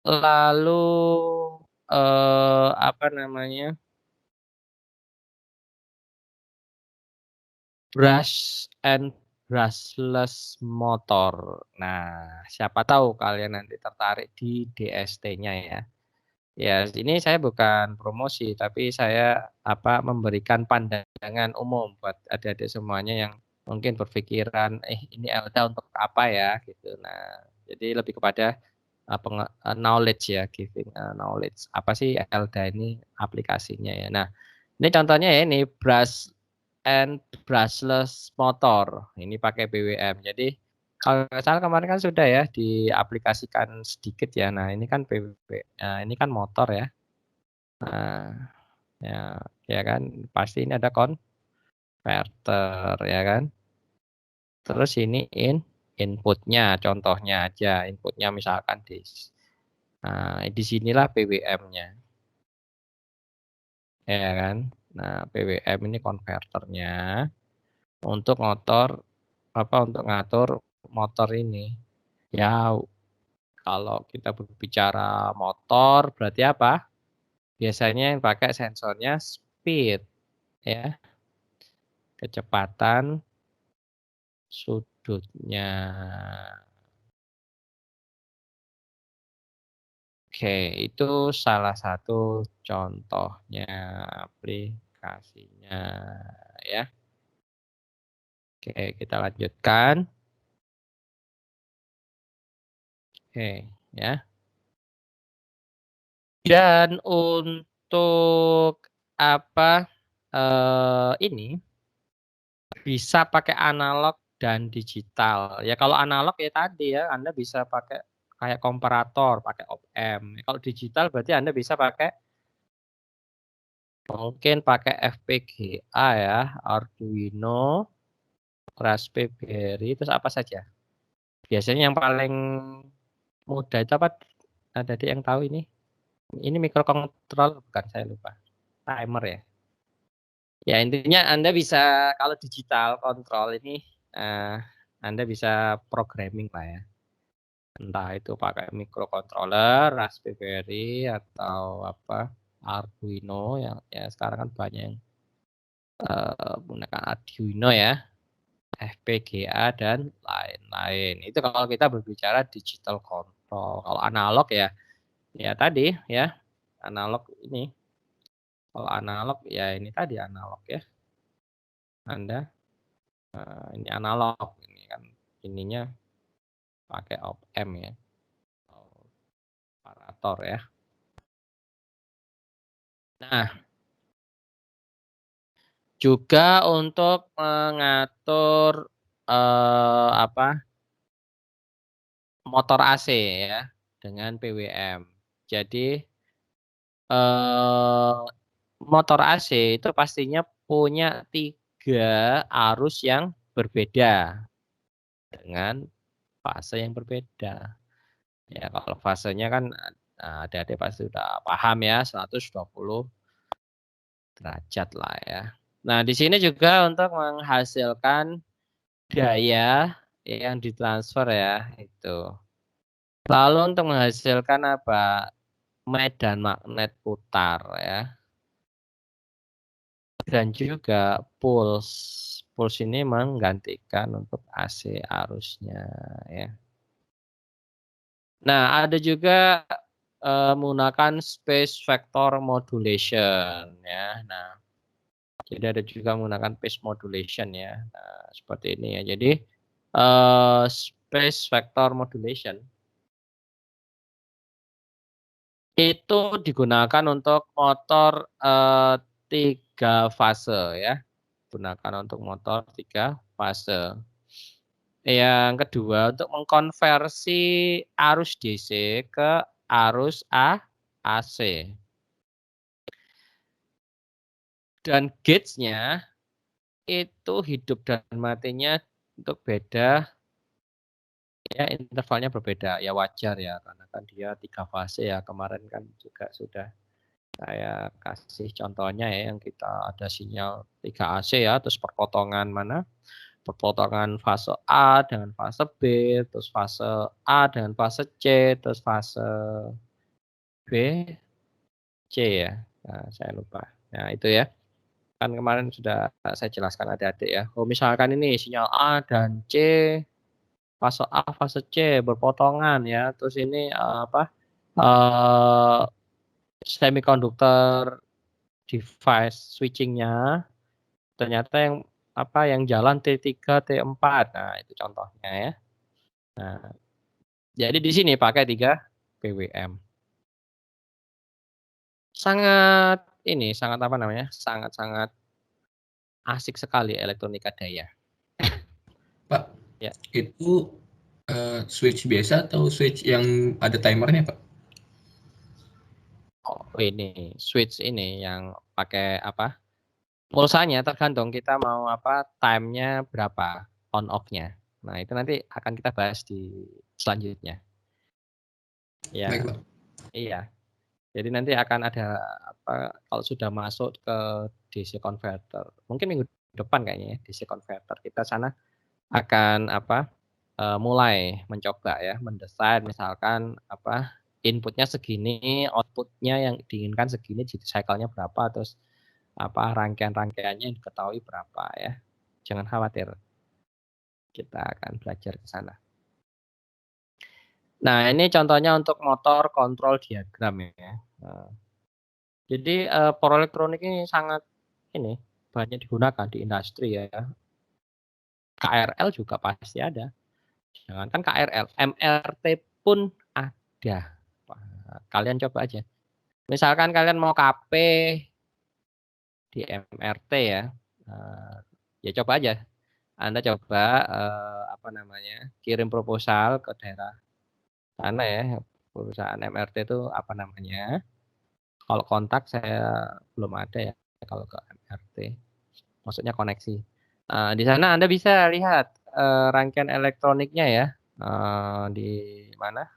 Lalu apa namanya? Brush and brushless motor. Nah, siapa tahu kalian nanti tertarik di DST-nya ya. Ya, ini saya bukan promosi, tapi saya apa memberikan pandangan umum buat adik-adik semuanya yang mungkin berpikiran, ini Elda untuk apa ya gitu. Nah, jadi lebih kepada knowledge ya, giving knowledge. Apa sih Elda ini aplikasinya ya. Nah, ini contohnya ya ini brush and brushless motor. Ini pakai BWM. Jadi kalau nggak salah kemarin kan sudah ya diaplikasikan sedikit ya. Nah, ini kan ini kan motor ya. Nah, ya kan pasti ini ada converter ya kan. Terus ini inputnya, contohnya aja inputnya misalkan nah, di sinilah PWM-nya. Ya kan. Nah, PWM ini konverternya untuk untuk ngatur motor ini. Ya, kalau kita berbicara motor berarti apa? Biasanya yang pakai sensornya speed ya, kecepatan sudutnya. Oke, itu salah satu contohnya aplikasinya ya. Oke, kita lanjutkan. Oke, ya. Dan untuk apa ini bisa pakai analog dan digital. Ya kalau analog ya tadi ya Anda bisa pakai kayak komparator, pakai op amp. Kalau digital berarti Anda bisa pakai mungkin pakai FPGA ya, Arduino, Raspberry, terus apa saja? Biasanya yang paling mudah itu apa? Ada yang tahu ini? Ini microcontroller bukan saya lupa. Timer ya. Ya intinya Anda bisa kalau digital control ini Anda bisa programming lah ya. Entah itu pakai microcontroller, Raspberry atau apa Arduino yang ya sekarang kan banyak yang menggunakan Arduino ya, FPGA dan lain-lain. Itu kalau kita berbicara digital control. Kalau analog ya tadi ya analog ini. Kalau analog ya ini tadi analog ya. Anda ini analog ini kan ininya pakai op-amp ya. Operator ya. Nah, juga untuk mengatur apa motor AC ya dengan PWM. Jadi motor AC itu pastinya punya 3 arus yang berbeda dengan fase yang berbeda. Ya kalau fasenya kan adik-adik pasti udah paham ya 120 derajat lah ya. Nah di sini juga untuk menghasilkan daya yang ditransfer ya itu. Lalu untuk menghasilkan apa? Medan magnet putar ya. Dan juga pulse. Pulse ini menggantikan untuk AC arusnya ya. Nah, ada juga menggunakan space vector modulation ya. Nah, jadi ada juga menggunakan phase modulation ya. Nah, seperti ini ya. Jadi space vector modulation itu digunakan untuk motor 3 fase ya. Gunakan untuk motor 3 fase. Yang kedua untuk mengkonversi arus DC ke arus AC. Dan gauge-nya itu hidup dan matinya untuk beda ya intervalnya berbeda. Ya wajar ya karena kan dia 3 fase ya. Kemarin kan juga sudah saya kasih contohnya ya yang kita ada sinyal 3 AC ya, terus perpotongan mana? Perpotongan fase A dengan fase B, terus fase A dengan fase C, terus fase B, C ya. Nah, saya lupa. Nah, itu ya. Kan kemarin sudah saya jelaskan adik-adik ya. Oh, misalkan ini sinyal A dan C, fase A, fase C berpotongan ya. Terus ini apa? Semiconductor device switching-nya ternyata yang apa yang jalan T3, T4. Nah, itu contohnya ya. Nah, jadi di sini pakai 3 PWM. Sangat ini, sangat apa namanya, sangat-sangat asik sekali elektronika daya. Pak, Ya, itu switch biasa atau switch yang ada timernya, Pak? oh ini switch ini yang pakai apa, pulsanya tergantung kita mau apa, time-nya berapa, on off-nya. Nah, itu nanti akan kita bahas di selanjutnya. Baik, Ya, Pak. iya. Jadi nanti akan ada apa, kalau sudah masuk ke DC converter, mungkin minggu depan kayaknya ya, DC converter kita sana akan apa, mulai mencoba ya, mendesain misalkan apa, inputnya segini, outputnya yang diinginkan segini, duty cycle-nya berapa, terus apa, rangkaian-rangkaiannya yang diketahui berapa ya. Jangan khawatir, kita akan belajar ke sana. Nah, ini contohnya untuk motor kontrol diagram ya. Jadi, power elektronik ini sangat ini, banyak digunakan di industri ya. KRL juga pasti ada. Jangankan KRL, MRT pun ada. Wah, kalian coba aja. Misalkan kalian mau KP di MRT ya, ya coba aja. Anda coba, apa namanya, kirim proposal ke daerah sana ya, perusahaan MRT itu apa namanya. Kalau kontak saya belum ada ya kalau ke MRT, maksudnya koneksi. Di sana Anda bisa lihat, rangkaian elektroniknya ya, di mana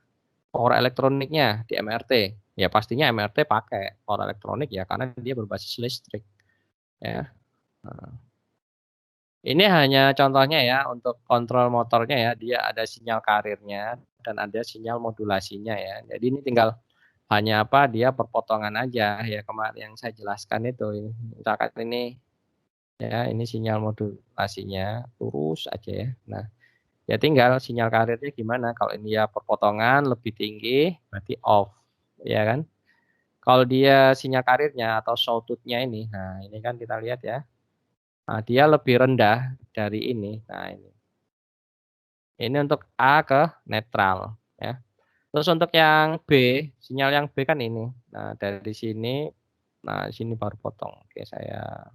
power elektroniknya di MRT. Ya pastinya MRT pakai power elektronik ya karena dia berbasis listrik ya. Ini hanya contohnya ya untuk kontrol motornya ya, dia ada sinyal karirnya dan ada sinyal modulasinya ya. Jadi ini tinggal hanya apa, dia perpotongan aja ya kemarin yang saya jelaskan itu. Misalkan ini ya, ini sinyal modulasinya lurus aja ya. Nah, ya tinggal sinyal karirnya gimana, kalau ini ya perpotongan lebih tinggi berarti off, ya kan. Kalau dia sinyal karirnya atau sawtooth-nya ini, nah ini kan kita lihat ya. Nah, dia lebih rendah dari ini. Nah, ini. Ini untuk A ke netral ya. Terus untuk yang B, sinyal yang B kan ini. Nah, dari sini nah sini baru potong. Oke, saya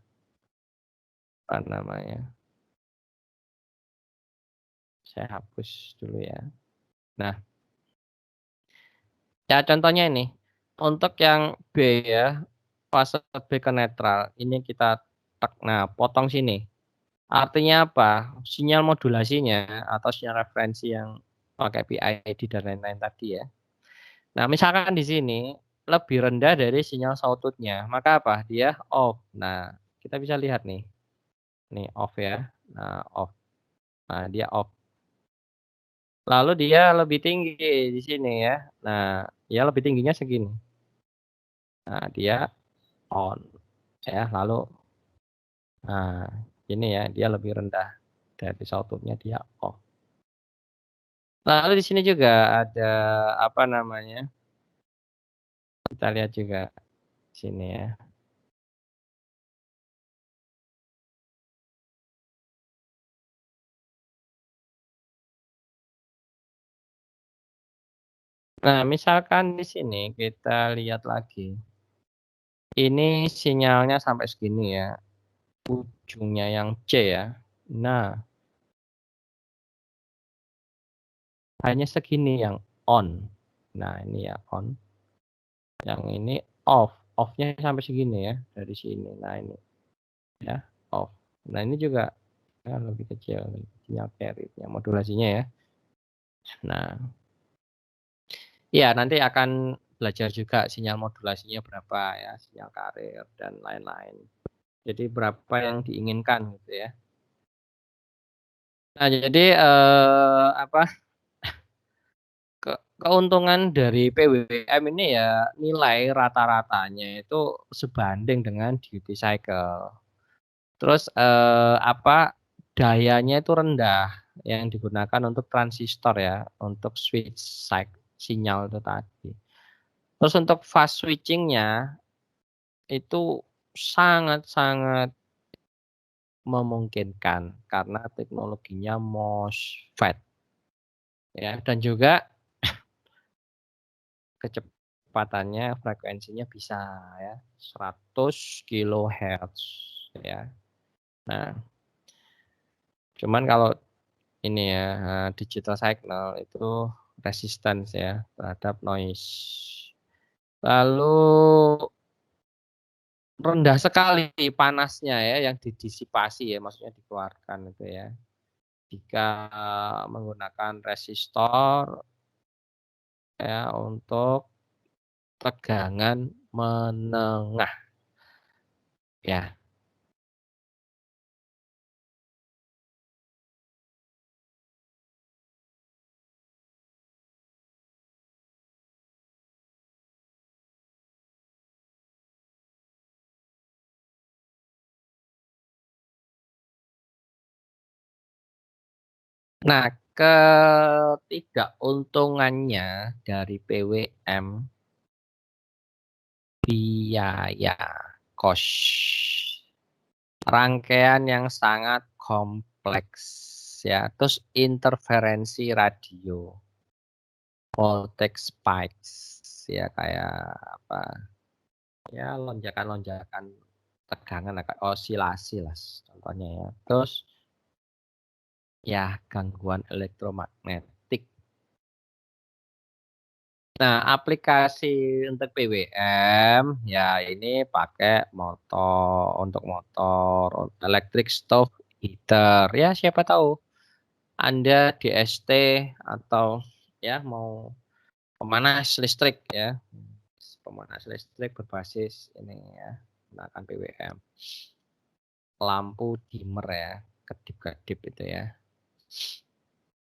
apa namanya? Saya hapus dulu ya. Nah, ya contohnya ini. Untuk yang B ya, fase B ke netral. Ini kita nah potong sini. Artinya apa? Sinyal modulasinya atau sinyal referensi yang pakai PID dan lain-lain tadi ya. Nah, misalkan di sini lebih rendah dari sinyal sawtooth-nya, maka apa? Dia off. Nah, kita bisa lihat nih. Nih off ya. Nah, off. Nah, dia off. Lalu dia lebih tinggi di sini ya. Nah, dia lebih tingginya segini. Nah, dia on ya. Lalu nah, ini ya, dia lebih rendah dari sawtooth-nya, dia off. Lalu di sini juga ada apa namanya? Kita lihat juga sini ya. Nah, misalkan di sini kita lihat lagi. Ini sinyalnya sampai segini ya, ujungnya yang C ya. Nah, hanya segini yang on. Nah, ini ya on. Yang ini off. Off-nya sampai segini ya, dari sini. Nah, ini ya, off. Nah, ini juga ya, lebih kecil sinyal carrier-nya, modulasinya ya. Nah, iya nanti akan belajar juga sinyal modulasinya berapa ya, sinyal carrier dan lain-lain. Jadi berapa yang diinginkan gitu ya. Nah, jadi apa? Keuntungan dari PWM ini ya nilai rata-ratanya itu sebanding dengan duty cycle. Terus apa, dayanya itu rendah yang digunakan untuk transistor ya, untuk switch sinyal itu tadi. Terus untuk fast switching-nya itu sangat-sangat memungkinkan karena teknologinya MOSFET ya, dan juga kecepatannya, frekuensinya bisa ya 100 kilohertz ya. Nah, cuman kalau ini ya digital signal itu resistance ya terhadap noise. Lalu rendah sekali panasnya ya yang didisipasi ya, maksudnya dikeluarkan itu ya. Jika menggunakan resistor ya untuk tegangan menengah ya. Nah, ketidakuntungannya dari PWM, biaya, cost. Rangkaian yang sangat kompleks ya, terus interferensi radio, voltage spikes ya kayak apa ya, lonjakan-lonjakan tegangan kayak osilasi lah contohnya ya. Terus ya gangguan elektromagnetik. Nah, aplikasi untuk PWM ya ini pakai motor, electric stove heater. Ya siapa tahu Anda di ST atau ya mau pemanas listrik ya. Pemanas listrik berbasis ini ya, menggunakan PWM. lampu dimmer ya, kedip-kedip itu ya.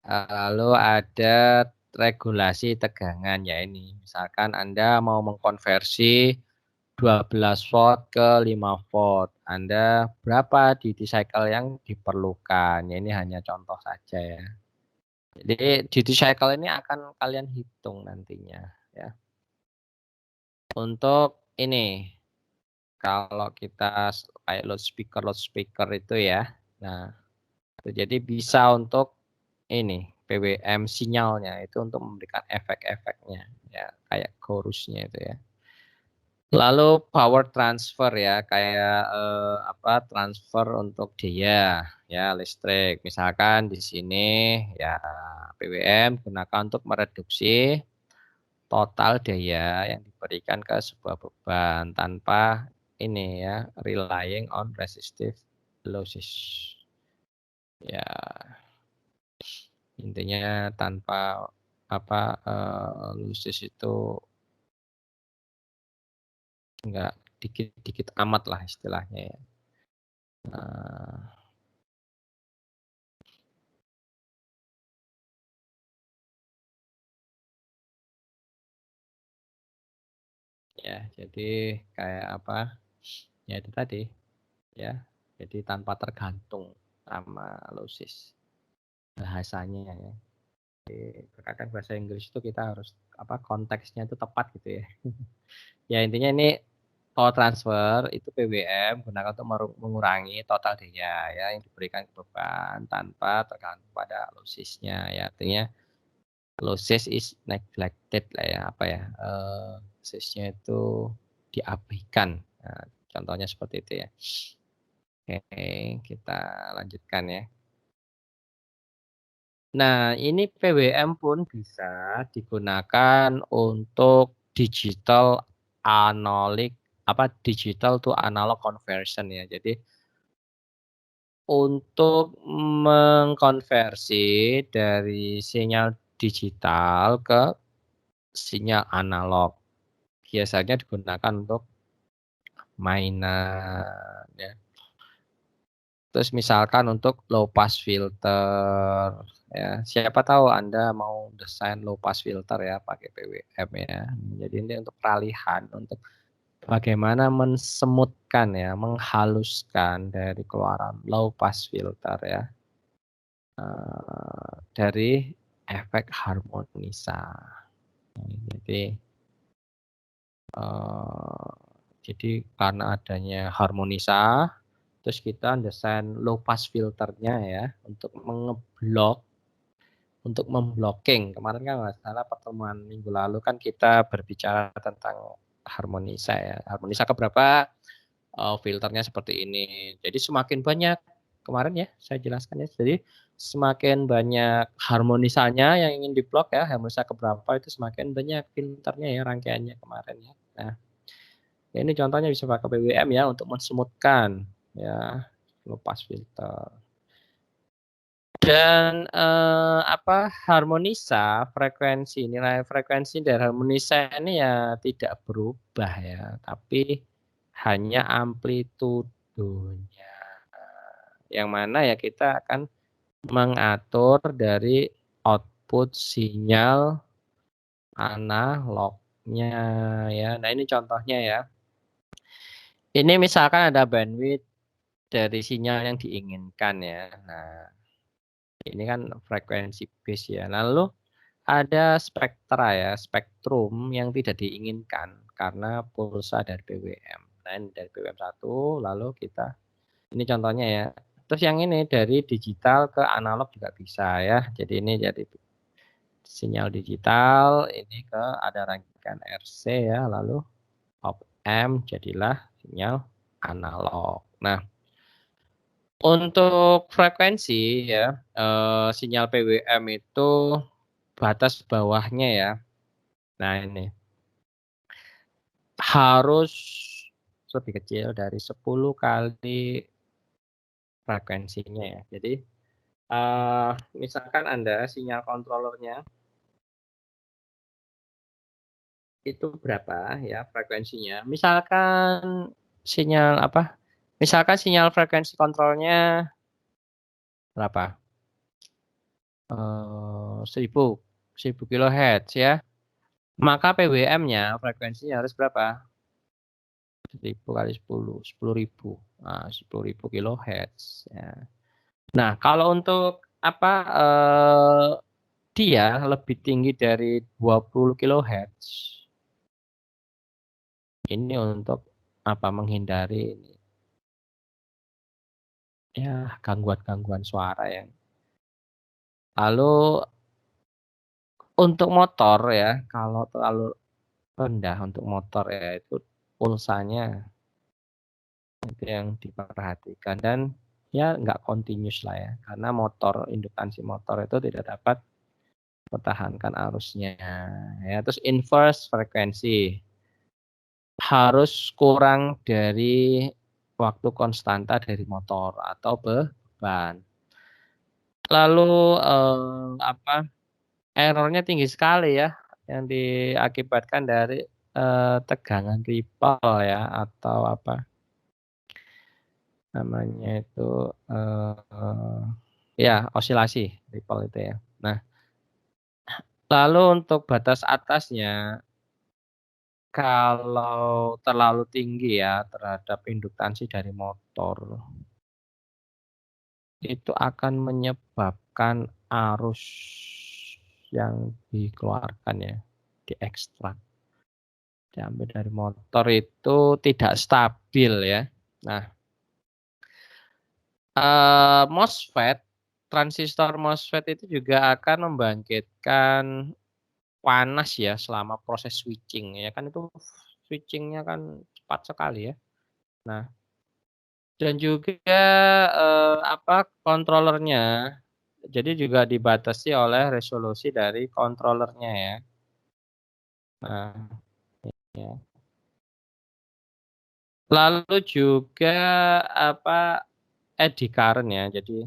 Lalu ada regulasi tegangan ya ini. Misalkan Anda mau mengkonversi 12 volt ke 5 volt. Anda berapa duty cycle yang diperlukan? Ya, ini hanya contoh saja ya. Jadi duty cycle ini akan kalian hitung nantinya ya. Untuk ini kalau kita kayak loudspeaker itu ya. Nah, jadi bisa untuk ini PWM sinyalnya itu untuk memberikan efek-efeknya ya kayak chorusnya itu ya. Lalu power transfer ya kayak transfer untuk daya ya listrik. Misalkan di sini ya PWM gunakan untuk mereduksi total daya yang diberikan ke sebuah beban tanpa ini ya relying on resistive losses. Ya, intinya tanpa losses itu enggak dikit-dikit amat lah istilahnya ya. Ya, jadi kayak apa? Ya itu tadi ya. Jadi tanpa tergantung sama losses bahasanya ya. Terkadang bahasa Inggris itu kita harus konteksnya itu tepat gitu ya. Ya intinya ini power transfer itu PWM gunakan untuk mengurangi total daya ya yang diberikan ke beban tanpa tergantung pada lossesnya ya. Artinya losses is neglected lah ya lossesnya itu diabaikan. Nah, contohnya seperti itu ya. Oke, kita lanjutkan ya. Nah, ini PWM pun bisa digunakan untuk digital to analog conversion ya. Jadi untuk mengkonversi dari sinyal digital ke sinyal analog. Biasanya digunakan untuk mainan ya. Terus misalkan untuk low pass filter ya, siapa tahu Anda mau desain low pass filter ya pakai PWM ya. Jadi ini untuk peralihan untuk bagaimana mensemutkan ya, menghaluskan dari keluaran low pass filter ya. Dari efek harmonisa. Jadi karena adanya harmonisa terus kita desain low pass filternya ya untuk untuk memblocking. Kemarin kan nggak salah pertemuan minggu lalu kan kita berbicara tentang harmonisa ya. Harmonisa keberapa filternya seperti ini. Jadi semakin banyak kemarin ya saya jelaskan ya. Jadi semakin banyak harmonisanya yang ingin diblok ya, harmonisa keberapa itu semakin banyak filternya ya rangkaiannya kemarin ya. Nah, ini contohnya bisa pakai PWM ya untuk mensemutkan ya low pass filter. Dan harmonisa nilai frekuensi dari harmonisa ini ya tidak berubah ya, tapi hanya amplitudonya. Yang mana ya kita akan mengatur dari output sinyal analognya ya. Nah, ini contohnya ya. Ini misalkan ada bandwidth dari sinyal yang diinginkan ya. Nah, ini kan frekuensi base ya. Lalu ada spektra ya, spektrum yang tidak diinginkan karena pulsa dari PWM. Nah, ini dari PWM 1, lalu kita ini contohnya ya. Terus yang ini dari digital ke analog juga bisa ya. Jadi ini jadi sinyal digital, ini ke ada rangkaian RC ya, lalu op amp jadilah sinyal analog. Nah, untuk frekuensi ya, sinyal PWM itu batas bawahnya ya. Nah ini, harus lebih kecil dari 10 kali frekuensinya ya. Jadi, misalkan Anda sinyal kontrolernya itu berapa ya frekuensinya, misalkan sinyal Misalkan sinyal frekuensi kontrolnya berapa? 1000 kHz ya. Maka PWM-nya frekuensinya harus berapa? 1000 kali 10, 10.000. Nah, 10.000 kHz ya. Nah, kalau untuk apa dia lebih tinggi dari 20 kHz. Ini untuk apa? Menghindari ya gangguan-gangguan suara ya. Lalu untuk motor ya, kalau terlalu rendah untuk motor ya itu pulsanya itu yang diperhatikan dan ya nggak continuous lah ya, karena motor indukansi motor itu tidak dapat pertahankan arusnya ya. Terus inverse frekuensi harus kurang dari waktu konstanta dari motor atau beban. Lalu apa errornya tinggi sekali ya yang diakibatkan dari tegangan ripple ya atau apa namanya itu ya osilasi ripple itu ya. Nah, lalu untuk batas atasnya kalau terlalu tinggi ya terhadap induktansi dari motor itu akan menyebabkan arus yang dikeluarkan ya, diekstrak, diambil dari motor itu tidak stabil ya. Nah, MOSFET, transistor MOSFET itu juga akan membangkitkan panas ya selama proses switching ya kan itu switching-nya kan cepat sekali ya. Nah, dan juga apa kontrolernya. Jadi juga dibatasi oleh resolusi dari kontrolernya ya. Nah, ya. Lalu juga apa eddy current ya. Jadi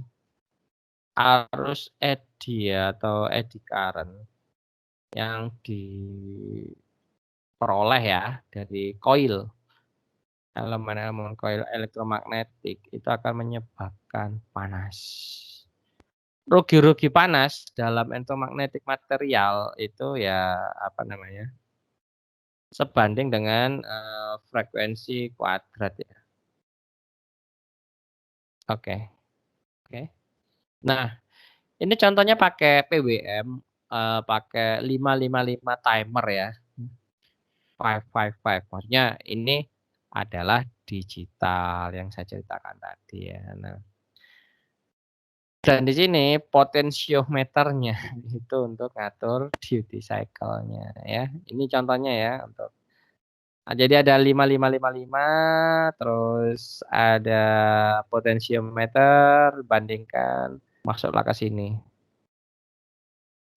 arus eddy ya, atau eddy current yang diperoleh ya dari koil, elemen-elemen koil elektromagnetik itu akan menyebabkan panas. Rugi-rugi panas dalam elektromagnetik material itu ya apa namanya? Sebanding dengan frekuensi kuadrat ya. Oke. Oke. Nah, ini contohnya pakai PWM, pakai 555 timer ya. 555. Maksudnya ini adalah digital yang saya ceritakan tadi ya. Nah, dan di sini potensiometernya itu untuk ngatur duty cycle-nya ya. Ini contohnya ya untuk jadi ada 5555 terus ada potensiometer bandingkan masuklah ke sini.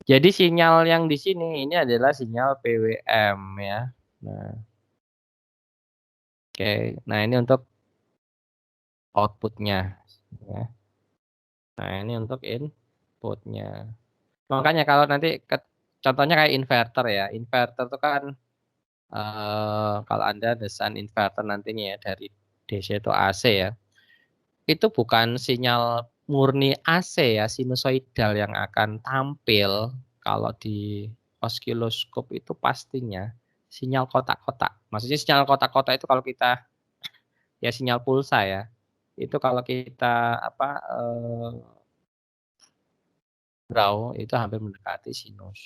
Jadi sinyal yang di sini ini adalah sinyal PWM ya. Nah, oke. Nah, ini untuk output-nya ya. Nah, ini untuk input-nya. Makanya kalau nanti contohnya kayak inverter ya. Inverter itu kan kalau Anda desain inverter nantinya ya dari DC itu AC ya. Itu bukan sinyal murni AC ya, sinusoidal yang akan tampil kalau di osiloskop itu pastinya sinyal kotak-kotak. Maksudnya sinyal kotak-kotak itu kalau kita ya sinyal pulsa ya. Itu kalau kita apa draw itu hampir mendekati sinus.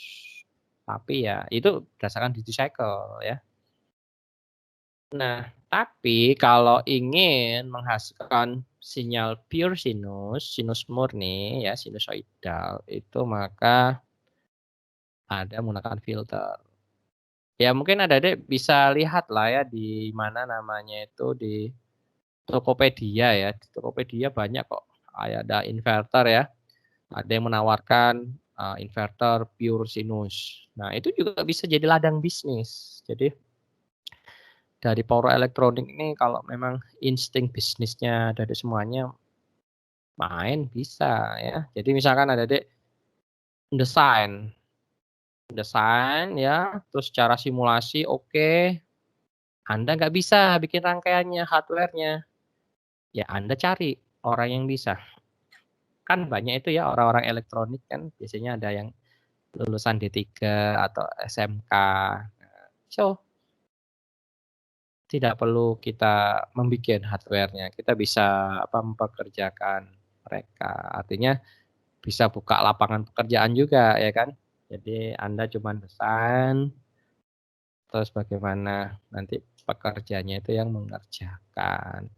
Tapi ya itu berdasarkan duty cycle ya. Nah, tapi kalau ingin menghasilkan sinyal pure sinus, sinus murni ya, sinusoidal, itu maka ada menggunakan filter. Ya mungkin Adik bisa lihat lah ya di mana namanya itu di Tokopedia ya. Di Tokopedia banyak kok. Ada inverter ya. Ada yang menawarkan inverter pure sinus. Nah, itu juga bisa jadi ladang bisnis. Jadi dari power elektronik ini kalau memang insting bisnisnya dari semuanya main bisa ya. Jadi misalkan ada Dek desain desain ya, terus cara simulasi oke, Anda nggak bisa bikin rangkaiannya, hardware-nya. Ya Anda cari orang yang bisa. Kan banyak itu ya orang-orang elektronik kan biasanya ada yang lulusan D3 atau SMK. So, tidak perlu kita membuat hardware-nya, kita bisa mempekerjakan mereka. Artinya bisa buka lapangan pekerjaan juga ya kan. Jadi Anda cuman pesan, terus bagaimana nanti pekerjanya itu yang mengerjakan.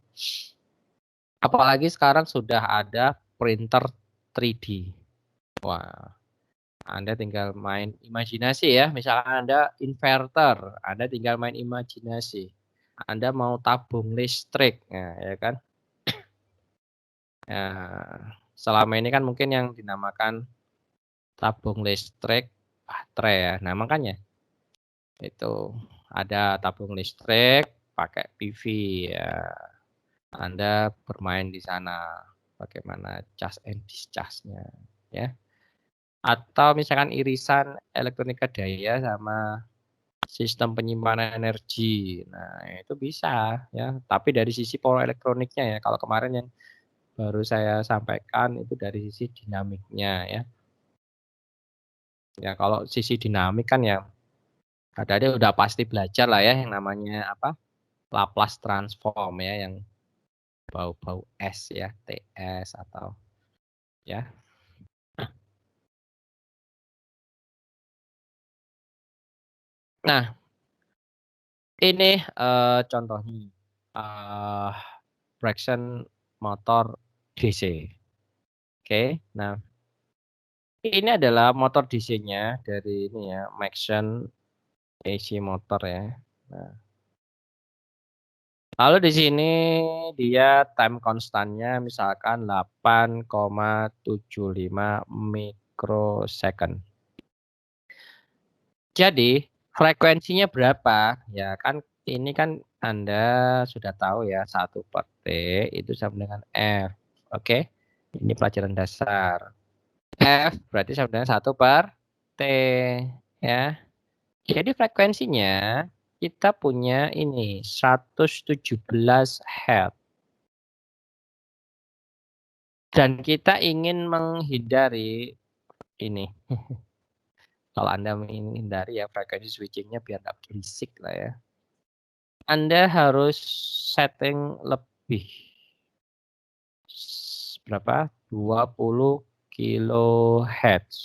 Apalagi sekarang sudah ada printer 3D. Wah, Anda tinggal main imajinasi ya, misalkan Anda inverter, Anda tinggal main imajinasi. Anda mau tabung listrik, nah, ya kan? Nah, selama ini kan mungkin yang dinamakan tabung listrik baterai ya. Nah, makanya itu ada tabung listrik pakai PV ya. Anda bermain di sana bagaimana cas and discharge-nya ya. Atau misalkan irisan elektronika daya sama sistem penyimpanan energi. Nah, itu bisa ya, tapi dari sisi power elektroniknya ya. Kalau kemarin yang baru saya sampaikan itu dari sisi dinamiknya ya. Ya kalau sisi dinamik kan ya kadang-kadang udah pasti belajar lah ya yang namanya Laplace transform ya yang bau-bau es ya, TS atau ya. Nah, ini contohnya eh traction motor DC. Oke. Nah, ini adalah motor DC-nya dari ini ya, Maxon AC motor ya. Nah, lalu di sini dia time constantnya misalkan 8,75 mikrosecond. Jadi frekuensinya berapa? Ya kan ini kan Anda sudah tahu ya 1/T itu sama dengan F. Oke. Ini pelajaran dasar. F berarti sama dengan 1/T ya. Jadi frekuensinya kita punya ini 117 Hz. Dan kita ingin menghindari ini. Kalau Anda menghindari ya frekuensi switching-nya biar nggak berisik lah ya. Anda harus setting lebih. Berapa? 20 kilohertz.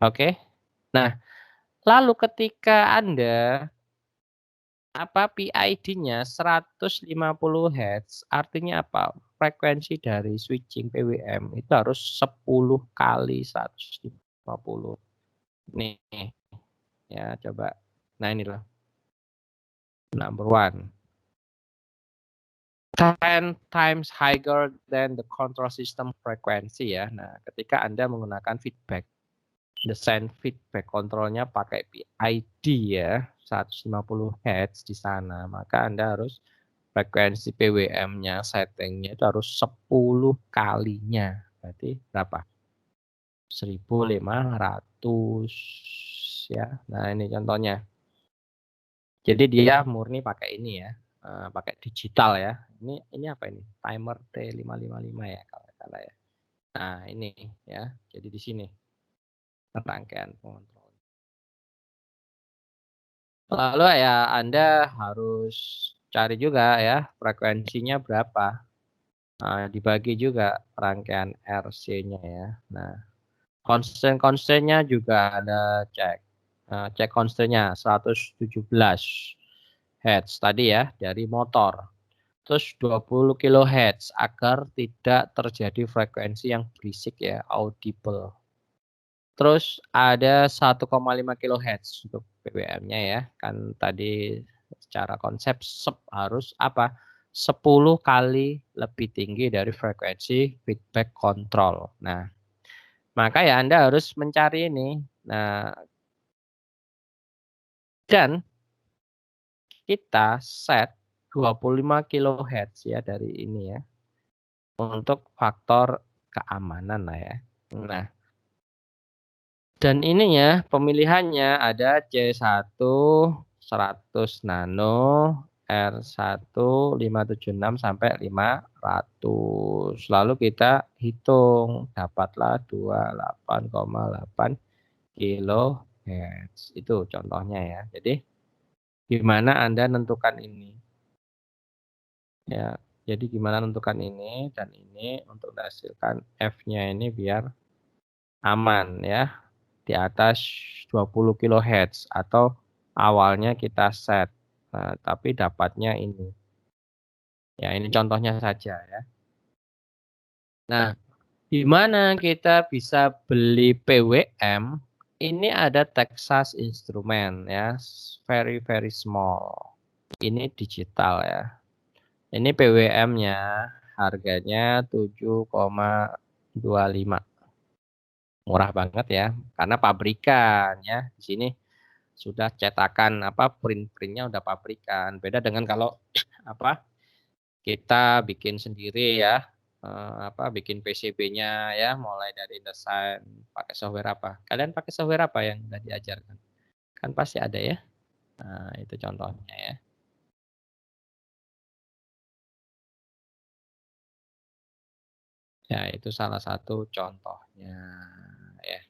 Oke. Nah, lalu ketika Anda PID-nya 150 Hz, artinya apa? Frekuensi dari switching PWM itu harus 10 kali 150. Nih, ya coba. Nah ini loh, number one. 10 times higher than the control system frequency ya. Nah, ketika Anda menggunakan feedback, desain feedback kontrolnya pakai PID ya, 150 Hz di sana, maka Anda harus frekuensi PWM-nya, settingnya itu harus 10 kalinya. Berarti berapa? 1500 ya. Nah, ini contohnya. Jadi dia murni pakai ini ya, pakai digital ya. Ini apa ini? Timer T555 ya kalau nggak salah ya. Nah, ini ya. Jadi di sini rangkaian pengontrol. Lalu ya Anda harus cari juga ya frekuensinya berapa. Nah, dibagi juga rangkaian RC-nya ya. Nah, constant-nya juga ada cek. Cek constantnya 117 Hz tadi ya dari motor. Terus 20 kHz agar tidak terjadi frekuensi yang berisik ya, audible. Terus ada 1,5 kHz untuk PWM-nya ya. Kan tadi secara konsep harus 10 kali lebih tinggi dari frekuensi feedback control. Nah, maka ya Anda harus mencari ini. Nah, dan kita set 25 kHz ya dari ini ya. Untuk faktor keamanan lah ya. Nah, dan ininya pemilihannya ada C1 100 nano, R1 576 sampai 500. Lalu kita hitung, dapatlah 28,8 kilohertz. Itu contohnya ya. Jadi gimana Anda nentukan ini? Ya, jadi gimana nentukan ini dan ini untuk menghasilkan F-nya ini biar aman ya. Di atas 20 kHz atau awalnya kita set. Nah, tapi dapatnya ini. Ya, ini contohnya saja ya. Nah, di mana kita bisa beli PWM? Ini ada Texas Instrument ya, very small. Ini digital ya. Ini PWM-nya harganya 7,25. Murah banget ya, karena pabrikan ya. Di sini sudah cetakan print-printnya udah pabrikan. Beda dengan kalau apa kita bikin sendiri ya, bikin PCB-nya ya, mulai dari desain pakai software apa. Kalian pakai software apa yang udah diajarkan? Kan pasti ada ya. Nah, itu contohnya ya. Ya, itu salah satu contohnya ya.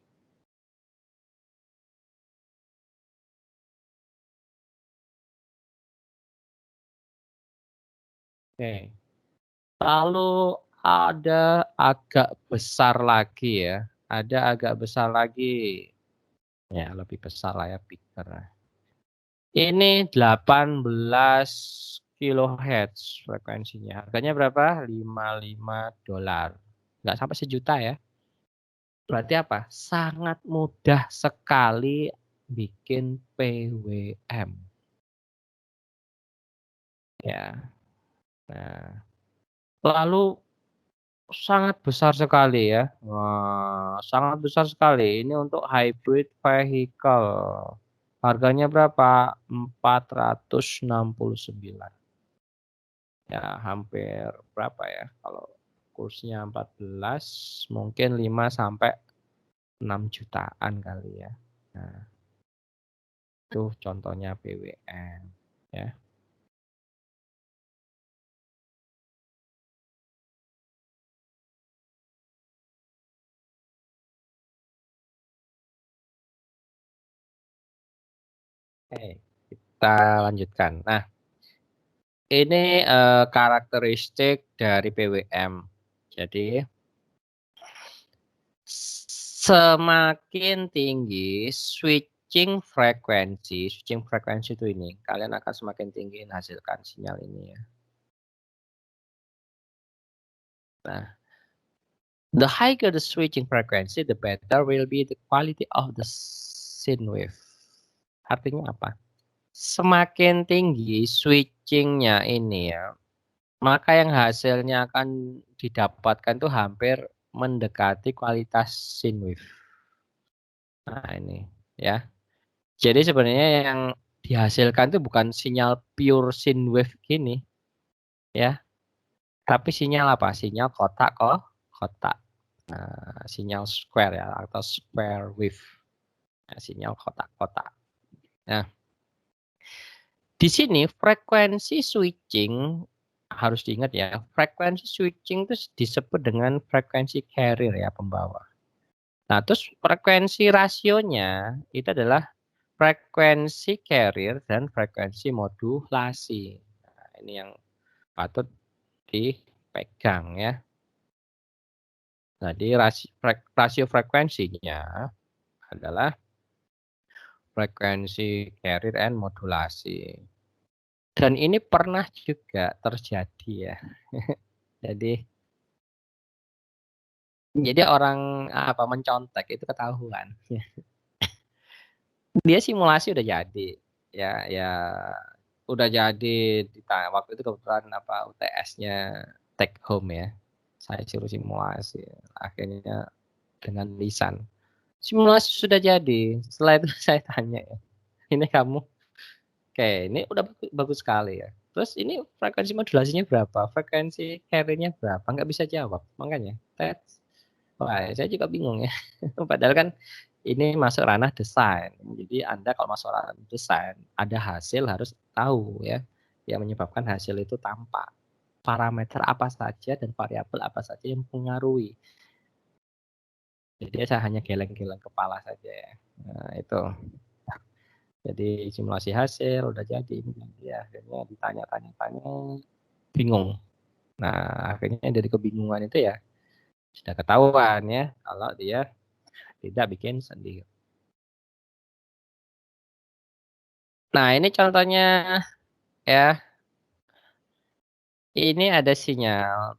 Oke. Lalu ada agak besar lagi ya. Ada agak besar lagi. Ya, lebih besar lah ya, bigger. Ini 18 kilohertz frekuensinya. Harganya berapa? $55. Nggak sampai sejuta ya. Berarti apa? Sangat mudah sekali bikin PWM. Ya. Nah, lalu sangat besar sekali ya. Wah, sangat besar sekali. Ini untuk hybrid vehicle. Harganya berapa? 469. Ya, hampir berapa ya? Kalau kursnya 14, mungkin 5 sampai 6 jutaan kali ya. Nah, itu contohnya PWM ya. Oke, kita lanjutkan. Nah, ini karakteristik dari PWM. Jadi semakin tinggi switching frekuensi itu ini, kalian akan semakin tinggi menghasilkan sinyal ini ya. Nah, the higher the switching frequency, the better will be the quality of the sine wave. Artinya apa? Semakin tinggi switchingnya ini ya, maka yang hasilnya akan didapatkan tuh hampir mendekati kualitas sine wave. Nah ini ya. Jadi sebenarnya yang dihasilkan itu bukan sinyal pure sine wave gini ya, tapi sinyal apa? Sinyal kotak kotak. Nah, sinyal square ya atau square wave. Nah, sinyal kotak-kotak. Nah, di sini frekuensi switching harus diingat ya. Frekuensi switching itu disebut dengan frekuensi carrier ya, pembawa. Nah, terus frekuensi rasionya itu adalah frekuensi carrier dan frekuensi modulasi. Nah, ini yang patut dipegang ya. Jadi rasio frekuensinya adalah frekuensi carrier and modulasi. Dan ini pernah juga terjadi ya. Jadi orang mencontek itu ketahuan. Dia simulasi udah jadi. Ya udah jadi waktu itu kebetulan UTS-nya take home ya. Saya suruh simulasi. Akhirnya dengan lisan. Simulasi sudah jadi. Setelah itu saya tanya ya. Ini kamu ini udah bagus sekali ya. Terus ini frekuensi modulasinya berapa? Frekuensi carrier-nya berapa? Nggak bisa jawab. Makanya wah, saya juga bingung ya. Padahal kan ini masuk ranah desain. Jadi Anda kalau masuk ranah desain, ada hasil harus tahu ya. yang menyebabkan hasil itu tampak. Parameter apa saja dan variabel apa saja yang mempengaruhi. Jadi saya hanya geleng-geleng kepala saja ya. Nah, itu. Jadi simulasi hasil udah jadi ini akhirnya ditanya-tanya bingung. Nah, akhirnya dari kebingungan itu ya sudah ketahuan ya kalau dia tidak bikin sendiri. Nah, ini contohnya ya. Ini ada sinyal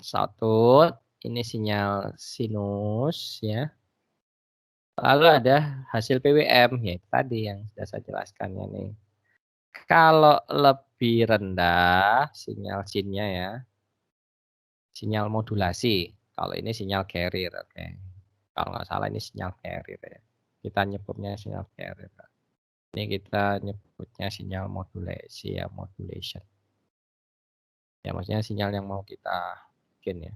sawtooth, ini sinyal sinus ya. Lalu ada hasil PWM, ya itu tadi yang sudah saya jelaskan ya nih. Kalau lebih rendah sinyal sinnya ya, sinyal modulasi. Kalau ini sinyal carrier, oke. Kalau nggak salah ini sinyal carrier ya. Kita nyebutnya sinyal carrier. Ini kita nyebutnya sinyal modulasi ya, modulation. Ya maksudnya sinyal yang mau kita bikin ya.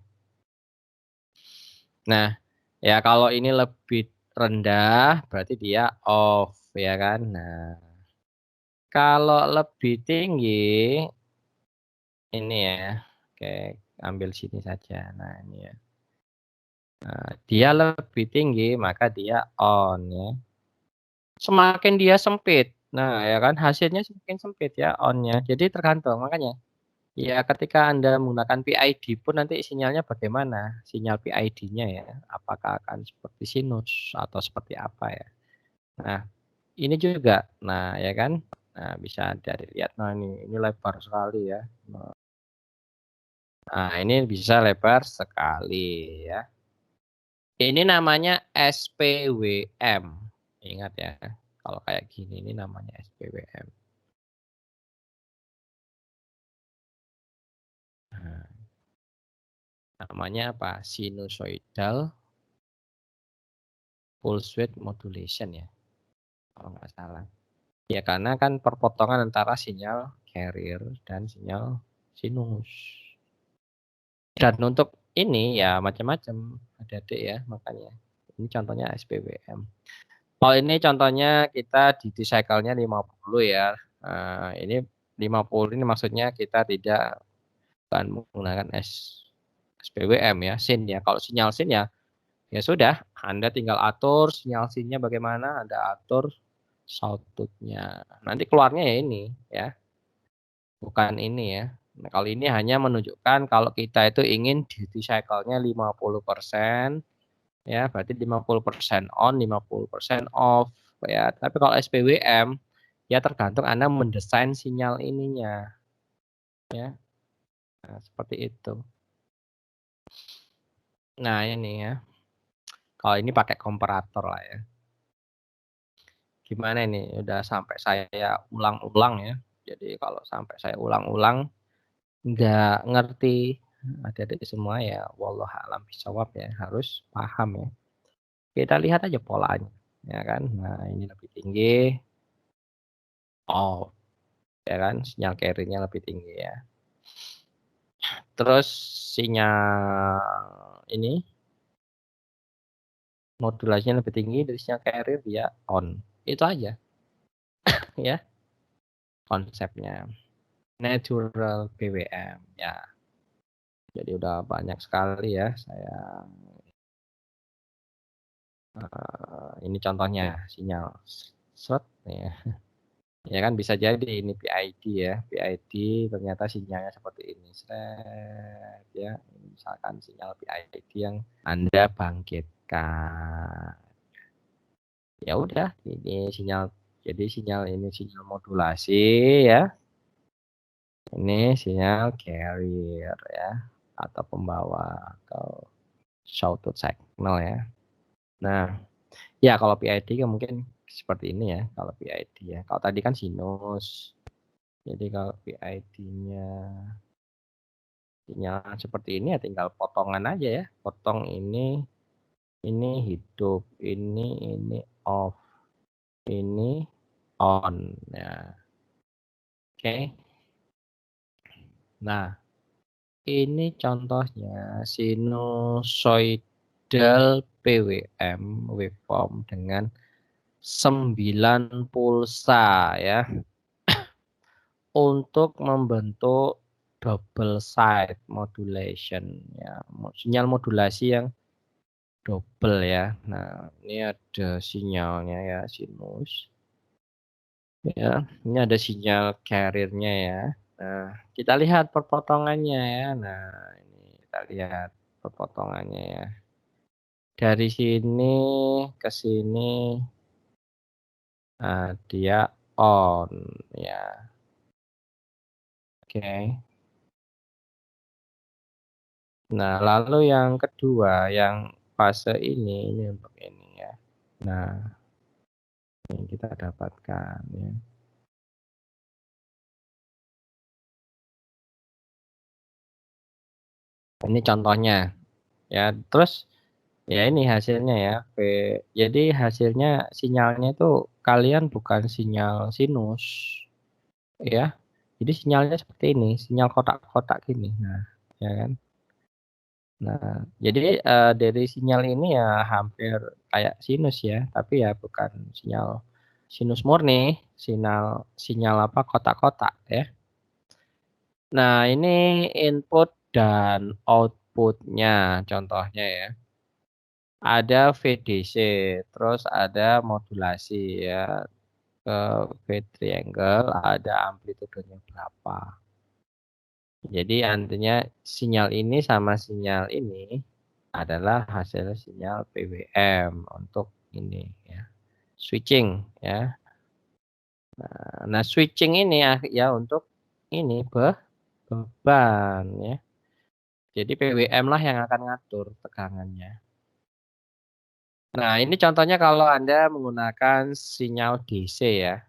Nah, ya kalau ini lebih rendah berarti dia off ya kan. Nah, kalau lebih tinggi ini ya. Oke, ambil sini saja. Nah, ini ya. Nah, dia lebih tinggi maka dia on ya. Semakin dia sempit. Nah, ya kan hasilnya semakin sempit ya on-nya. Jadi tergantung makanya. Ya, ketika Anda menggunakan PID pun nanti sinyalnya bagaimana? Sinyal PID-nya ya. Apakah akan seperti sinus atau seperti apa ya? Nah, ini juga. Nah, ya kan? Nah, bisa dari lihat. Nah, ini lebar sekali ya. Nah, ini bisa lebar sekali ya. Ini namanya SPWM. Ingat ya, kalau kayak gini ini namanya SPWM. Nah, namanya apa? Sinusoidal pulse width modulation ya, kalau nggak salah. Ya karena kan perpotongan antara sinyal carrier dan sinyal sinus. Dan untuk ini ya macam-macam, ada adik ya makanya. Ini contohnya SPWM. Kalau ini contohnya kita di cycle-nya 50 ya. Ini 50 ini maksudnya kita tidak akan menggunakan SPWM ya, SIN ya. Kalau sinyal SIN ya, ya sudah, Anda tinggal atur sinyal SIN-nya bagaimana, Anda atur sawtooth-nya. Nanti keluarnya ya ini ya, bukan ini ya. Nah, kalau ini hanya menunjukkan kalau kita itu ingin duty cycle-nya 50%, ya berarti 50% on, 50% off ya. Tapi kalau SPWM ya tergantung Anda mendesain sinyal ininya ya. Nah, seperti itu. Nah, ini ya. Kalau ini pakai komparator lah ya. Gimana ini? Udah sampai saya ulang-ulang ya. Jadi kalau sampai saya ulang-ulang nggak ngerti adik-adik semua ya wallahu a'lam bishawab ya, harus paham ya. Kita lihat aja polanya, ya kan. Nah, ini lebih tinggi, off, ya kan. Sinyal carry-nya lebih tinggi ya. Terus sinyal ini modulasinya lebih tinggi dari sinyal carrier dia on. Itu aja ya konsepnya. Natural PWM ya. Jadi udah banyak sekali ya saya ini contohnya sinyal set ya. Ya kan bisa jadi ini PID ya. PID ternyata sinyalnya seperti ini. Sret ya. Misalkan sinyal PID yang Anda bangkitkan. Ya udah, ini sinyal, jadi sinyal ini sinyal modulasi ya. Ini sinyal carrier ya atau pembawa atau sawtooth signal ya. Nah, ya kalau PID kan mungkin seperti ini ya kalau PID ya. Kalau tadi kan sinus. Jadi kalau PID-nya sinyal seperti ini ya tinggal potongan aja ya. Potong ini hidup, ini off, ini on ya. Oke. Nah, ini contohnya sinusoidal PWM waveform dengan 9 pulsa ya. untuk membentuk double side modulation ya, sinyal modulasi yang double ya. Nah, ini ada sinyalnya ya, sinus. Ya, ini ada sinyal carrier-nya ya. Nah, kita lihat perpotongannya ya. Nah, ini kita lihat perpotongannya ya. Dari sini ke sini, dia on ya. Oke. Nah, lalu yang kedua, yang fase ini untuk ini ya. Nah, ini kita dapatkan ya. Ini contohnya ya. Terus ya ini hasilnya ya. Jadi hasilnya sinyalnya itu kalian bukan sinyal sinus ya. Jadi sinyalnya seperti ini, sinyal kotak-kotak gini. Nah, ya kan? Nah, jadi, dari sinyal ini ya hampir kayak sinus ya, tapi ya bukan sinyal sinus murni, sinyal sinyal apa, kotak-kotak ya. Nah, ini input dan output-nya contohnya ya. Ada VDC, terus ada modulasi ya, ke V triangle ada amplitudenya berapa. Jadi artinya sinyal ini sama sinyal ini adalah hasil sinyal PWM untuk ini ya, switching ya. Nah, switching ini ya untuk ini beban ya. Jadi PWM lah yang akan ngatur tegangannya. Nah, ini contohnya kalau Anda menggunakan sinyal DC ya.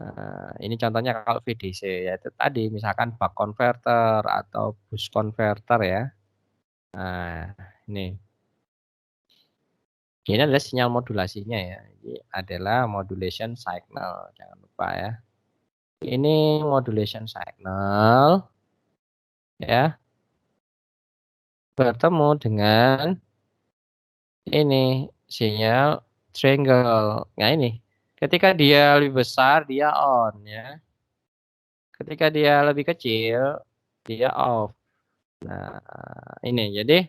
Nah, ini contohnya kalau VDC yaitu tadi misalkan buck converter atau boost converter ya. Nah, ini. Ini adalah sinyal modulasinya ya. Ini adalah modulation signal, jangan lupa ya. Ini modulation signal ya, bertemu dengan ini sinyal triangle. Nah, ini ketika dia lebih besar dia on ya. Ketika dia lebih kecil dia off. Nah, ini jadi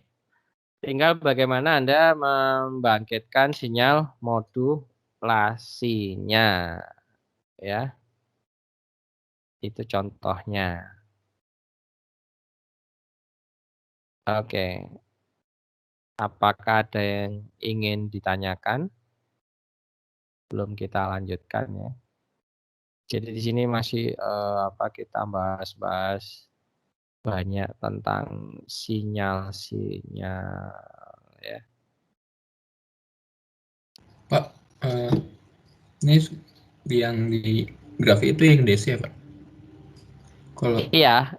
tinggal bagaimana Anda membangkitkan sinyal modulasinya ya. Itu contohnya. Oke. Apakah ada yang ingin ditanyakan? Belum kita lanjutkan ya. Jadi di sini masih kita bahas-bahas banyak tentang sinyal-sinyal ya. Pak, ini yang di grafik itu yang DC ya Pak? Kalau Iya.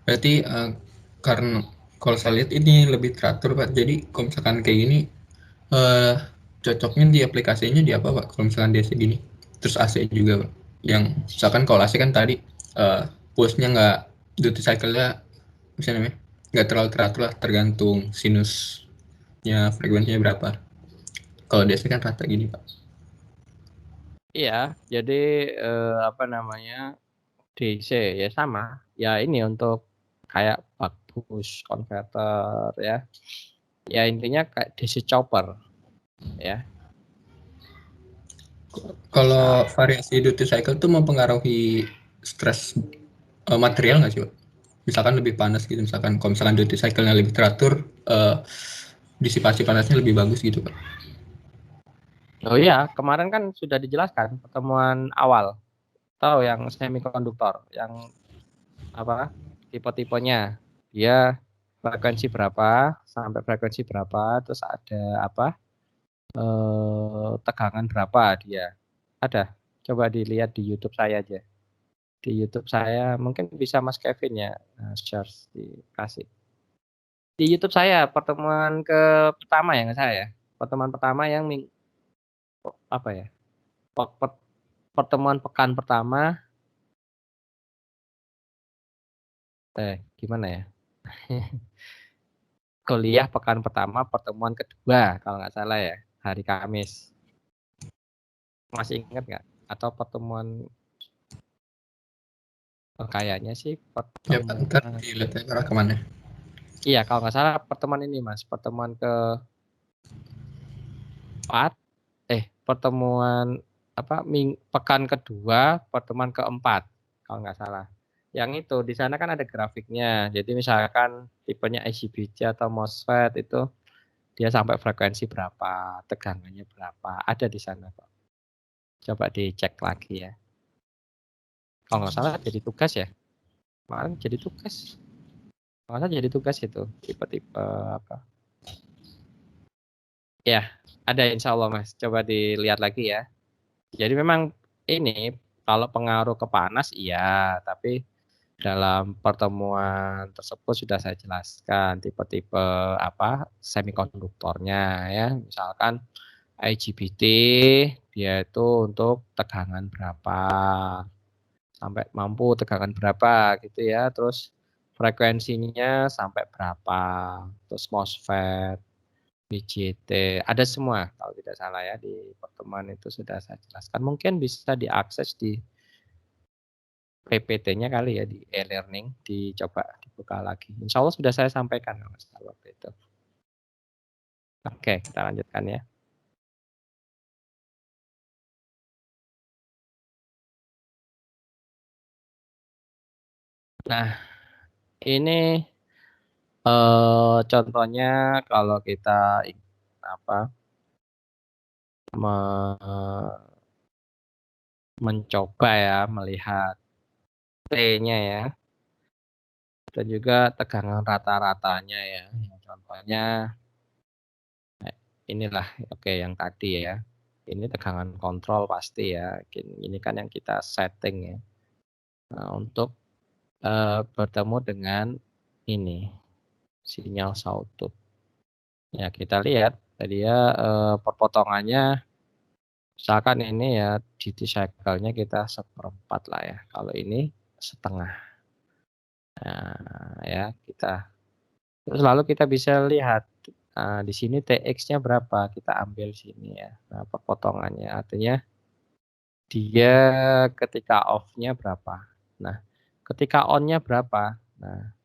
berarti karena kalau saya lihat ini lebih teratur Pak. Jadi kalau misalkan kayak gini cocoknya di aplikasinya di apa Pak? Kalau misalkan DC gini, terus AC juga Pak. Yang misalkan kalau AC kan tadi pulse-nya nggak, duty cycle-nya misalnya nggak terlalu teratur lah, tergantung sinusnya frekuensinya berapa. Kalau DC kan rata gini Pak. Iya, jadi DC ya sama. Ya ini untuk kayak buck boost converter ya. Ya intinya kayak DC chopper ya. Kalau variasi duty cycle itu mempengaruhi stres material nggak sih Pak? Misalkan lebih panas gitu, misalkan kalau misalkan duty cycle-nya lebih teratur, disipasi panasnya lebih bagus gitu Pak. Oh iya, kemarin kan sudah dijelaskan pertemuan awal. Tahu yang semikonduktor, yang apa? Tipe-tipenya. Dia frekuensi berapa sampai frekuensi berapa, terus ada tegangan berapa dia. Ada. Coba dilihat di YouTube saya aja. Di YouTube saya mungkin bisa Mas Kevin ya, search dikasih. Di YouTube saya pertemuan pertama ya nggak saya ya. Pertemuan pertama yang apa ya? Pertemuan pekan pertama gimana ya? Kuliah pekan pertama, pertemuan kedua kalau nggak salah ya, hari Kamis. Masih ingat nggak? atau pertemuan kayaknya sih Ya Pak, ntar pertemuan. dilihat arah kemana. Iya, kalau nggak salah pertemuan ini Mas, pertemuan pertemuan pekan kedua, pertemuan keempat, kalau nggak salah. Yang itu di sana kan ada grafiknya. Jadi misalkan tipenya IGBT atau MOSFET itu dia sampai frekuensi berapa, tegangannya berapa, ada di sana kok. Coba dicek lagi ya. Kalau nggak salah jadi tugas ya. Kemarin jadi tugas. Kalau nggak salah jadi tugas itu tipe-tipe apa. Ya, ada insya Allah Mas. Coba dilihat lagi ya. Jadi memang ini kalau pengaruh ke panas iya, tapi dalam pertemuan tersebut sudah saya jelaskan tipe-tipe semikonduktornya ya. Misalkan IGBT dia itu untuk tegangan berapa, sampai mampu tegangan berapa gitu ya. Terus frekuensinya sampai berapa. Terus MOSFET, BJT, ada semua kalau tidak salah ya di pertemuan itu sudah saya jelaskan. Mungkin bisa diakses di PPT-nya kali ya di e-learning, dicoba dibuka lagi. Insya Allah sudah saya sampaikan Mas waktu itu. Oke, kita lanjutkan ya. Nah, ini contohnya kalau kita mencoba ya melihat T-nya ya, dan juga tegangan rata-ratanya ya. Contohnya inilah oke yang tadi ya. Ini tegangan kontrol pasti ya. Ini kan yang kita setting ya. Nah, untuk bertemu dengan ini sinyal sawtooth. Ya kita lihat tadi ya perpotongannya misalkan ini ya duty cycle-nya kita 1/4 lah ya. Kalau ini setengah. Nah, ya kita terus lalu kita bisa lihat di sini TX-nya berapa, kita ambil sini ya. Nah, perpotongannya artinya dia ketika off-nya berapa. Nah, ketika on-nya berapa. Nah,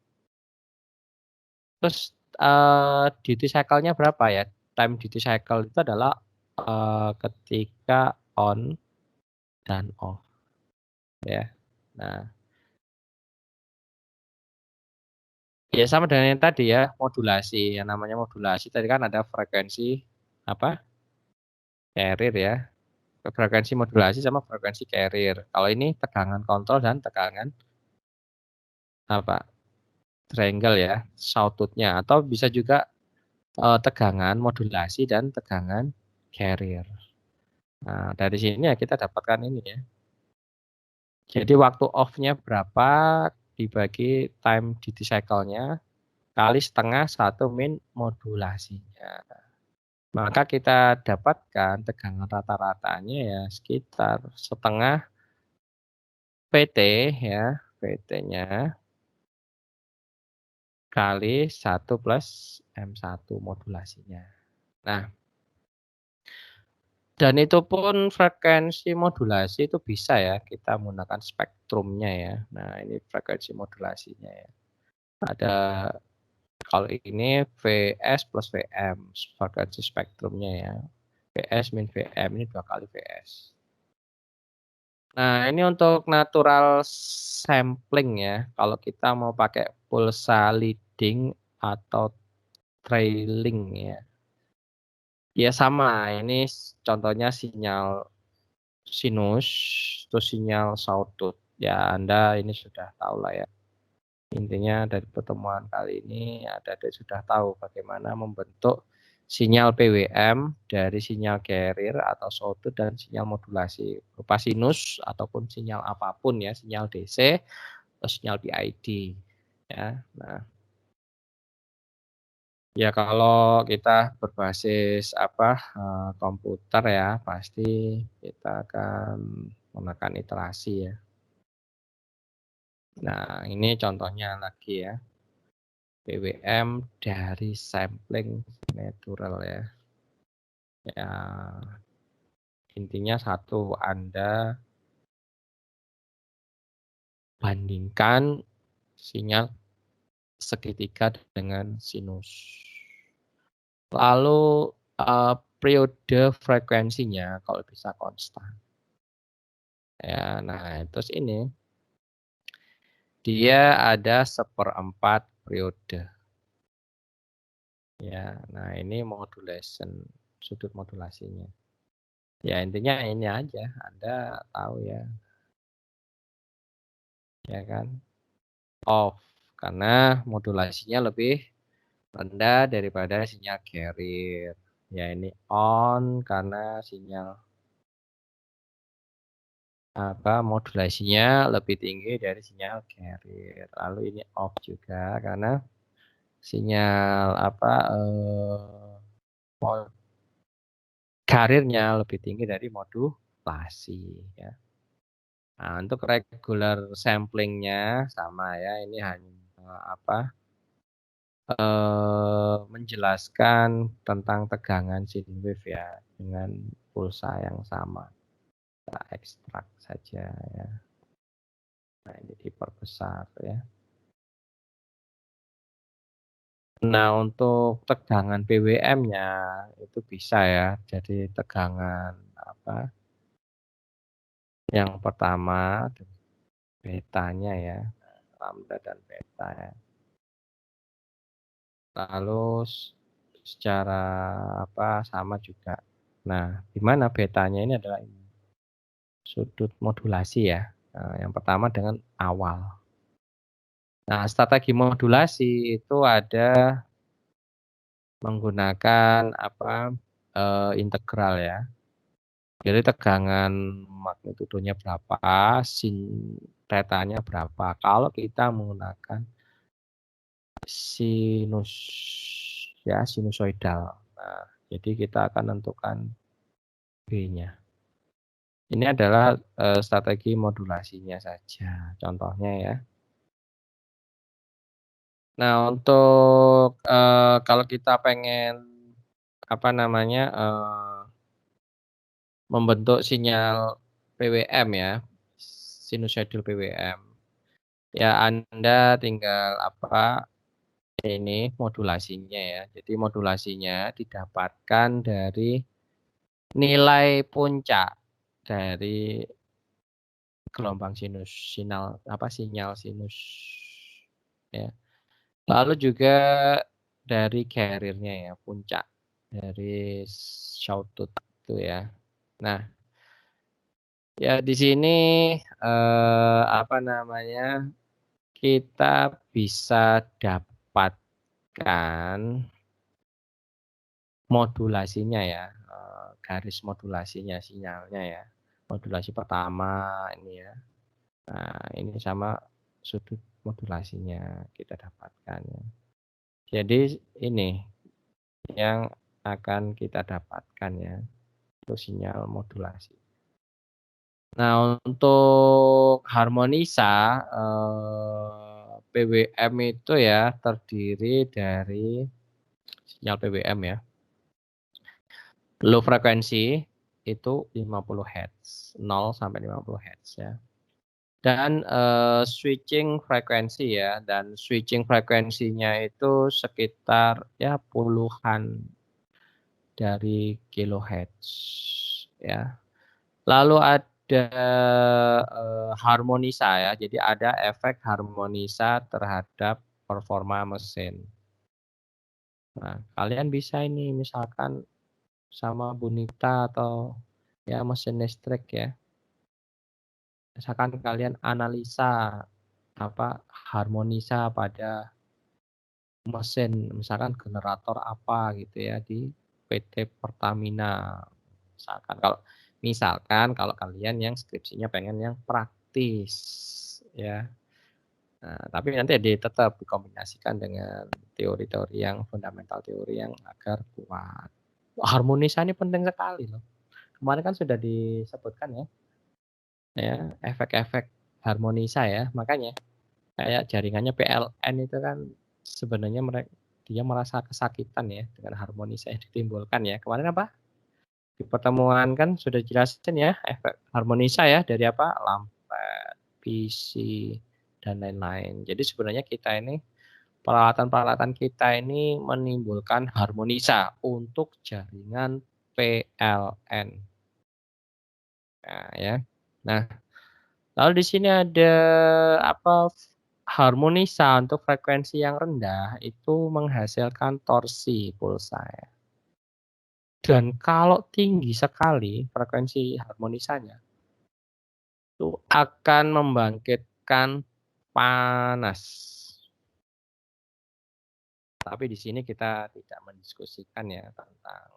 terus duty cycle-nya berapa ya? Time duty cycle itu adalah ketika on dan off ya. Nah, ya sama dengan yang tadi ya, modulasi. Yang namanya modulasi tadi kan ada frekuensi carrier ya. Frekuensi modulasi sama frekuensi carrier. Kalau ini tegangan kontrol dan tegangan triangle ya, sawtooth-nya atau bisa juga tegangan modulasi dan tegangan carrier. Nah, dari sini ya kita dapatkan ini ya. Jadi waktu off-nya berapa dibagi time duty cycle-nya kali setengah 1 min modulasinya. Maka kita dapatkan tegangan rata-ratanya ya sekitar setengah PT ya, PT-nya kali 1 plus M1 modulasinya. Nah, dan itu pun frekuensi modulasi itu bisa ya kita menggunakan spektrumnya ya. Nah, ini frekuensi modulasinya ya. Ada kalau ini Vs plus Vm frekuensi spektrumnya ya. Vs min Vm ini 2 kali Vs. Nah, ini untuk natural sampling ya. Kalau kita mau pakai pulsa leading atau trailing ya. Ya sama, ini contohnya sinyal sinus, terus sinyal sawtooth. Ya Anda ini sudah tahu lah ya. Intinya dari pertemuan kali ini Anda sudah tahu bagaimana membentuk sinyal PWM dari sinyal carrier atau sawtooth dan sinyal modulasi berupa sinus ataupun sinyal apapun ya, sinyal DC atau sinyal PID ya. Nah, ya kalau kita berbasis komputer ya, pasti kita akan menggunakan iterasi ya. Nah, ini contohnya lagi ya. PWM dari sampling natural ya. Ya, Intinya satu, Anda bandingkan sinyal segitiga dengan sinus. Lalu, periode frekuensinya kalau bisa konstan. Ya, nah terus ini, dia ada 1/4 periode. Ya, nah ini modulation, sudut modulasinya. Ya intinya ini aja, Anda tahu ya. Ya kan? Off, karena modulasinya lebih rendah daripada sinyal carrier. Ya ini on karena sinyal modulasinya lebih tinggi dari sinyal carrier. Lalu ini off juga karena sinyal carrier-nya lebih tinggi dari modulasi ya. Nah, untuk regular sampling-nya sama ya, ini hanya menjelaskan tentang tegangan sine wave ya dengan pulsa yang sama. Kita ekstrak saja ya. Nah, ini diperbesar ya. Nah, untuk tegangan PWM-nya itu bisa ya. Jadi tegangan yang pertama betanya ya, lambda dan beta ya. Lalu secara sama juga. Nah, di mana betanya ini adalah sudut modulasi ya. Nah, yang pertama dengan awal. Nah, strategi modulasi itu ada menggunakan integral ya. Jadi tegangan magnitudonya berapa, tetanya berapa. Kalau kita menggunakan sinus ya, sinusoidal. Nah, jadi kita akan menentukan B-nya. Ini adalah strategi modulasinya saja, contohnya ya. Nah, untuk kalau kita pengen membentuk sinyal PWM ya, sinusoidal PWM. Ya Anda tinggal ini modulasinya ya. Jadi modulasinya didapatkan dari nilai puncak dari gelombang sinyal sinus ya. Lalu juga dari carrier-nya ya, puncak dari sawtooth itu ya. Nah, ya di sini kita bisa dapatkan modulasinya ya, garis modulasinya sinyalnya ya. Modulasi pertama ini ya. Nah, ini sama sudut modulasinya kita dapatkan ya. Jadi ini yang akan kita dapatkan ya, untuk sinyal modulasi. Nah, untuk harmonisa PWM itu ya terdiri dari sinyal PWM ya. Low frekuensi itu 50 Hz, 0 sampai 50 Hz ya. Dan switching frekuensi ya, dan switching frekuensinya itu sekitar ya puluhan dari kilohertz ya. Lalu ada harmonisa ya, jadi ada efek harmonisa terhadap performa mesin. Nah, kalian bisa ini misalkan sama Bonita atau ya mesin listrik ya. Misalkan kalian analisa harmonisa pada mesin, misalkan generator apa gitu ya di PT Pertamina. Misalkan kalau kalian yang skripsinya pengen yang praktis ya. Nah, tapi nanti tetap dikombinasikan dengan teori-teori yang fundamental teori yang agar kuat. Harmonisa ini penting sekali loh. Kemarin kan sudah disebutkan ya. Ya, efek-efek harmonisa ya. Makanya kayak jaringannya PLN itu kan sebenarnya dia merasa kesakitan ya dengan harmonisa yang ditimbulkan ya. Kemarin apa? Di pertemuan kan sudah jelasin ya, efek harmonisa ya, dari apa, lampet, PC, dan lain-lain. Jadi sebenarnya kita ini, peralatan-peralatan kita ini menimbulkan harmonisa untuk jaringan PLN. Nah ya. Nah, lalu di sini ada apa, harmonisa untuk frekuensi yang rendah itu menghasilkan torsi pulsa ya. Dan kalau tinggi sekali frekuensi harmonisanya, itu akan membangkitkan panas. Tapi di sini kita tidak mendiskusikan ya tentang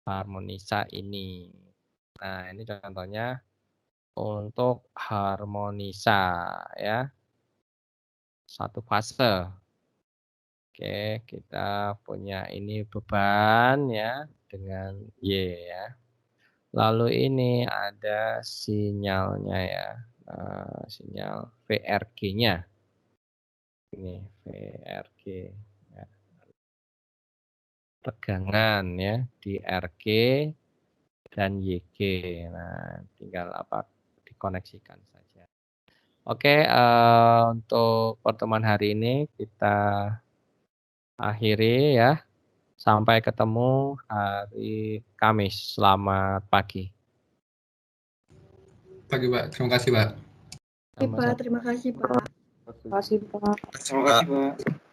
harmonisa ini. Nah, ini contohnya untuk harmonisa ya. Satu fase. Oke, kita punya ini beban ya dengan Y ya. Lalu ini ada sinyalnya ya, sinyal VRG-nya. Ini VRG ya. Tegangan ya di RG dan YG. Nah, tinggal apa, dikoneksikan saja. Oke, untuk pertemuan hari ini kita akhiri ya. Sampai ketemu hari Kamis. Selamat pagi. Pagi, Pak. Terima kasih, Pak. Terima kasih, Pak. Terima kasih, Pak. Terima kasih, Pak.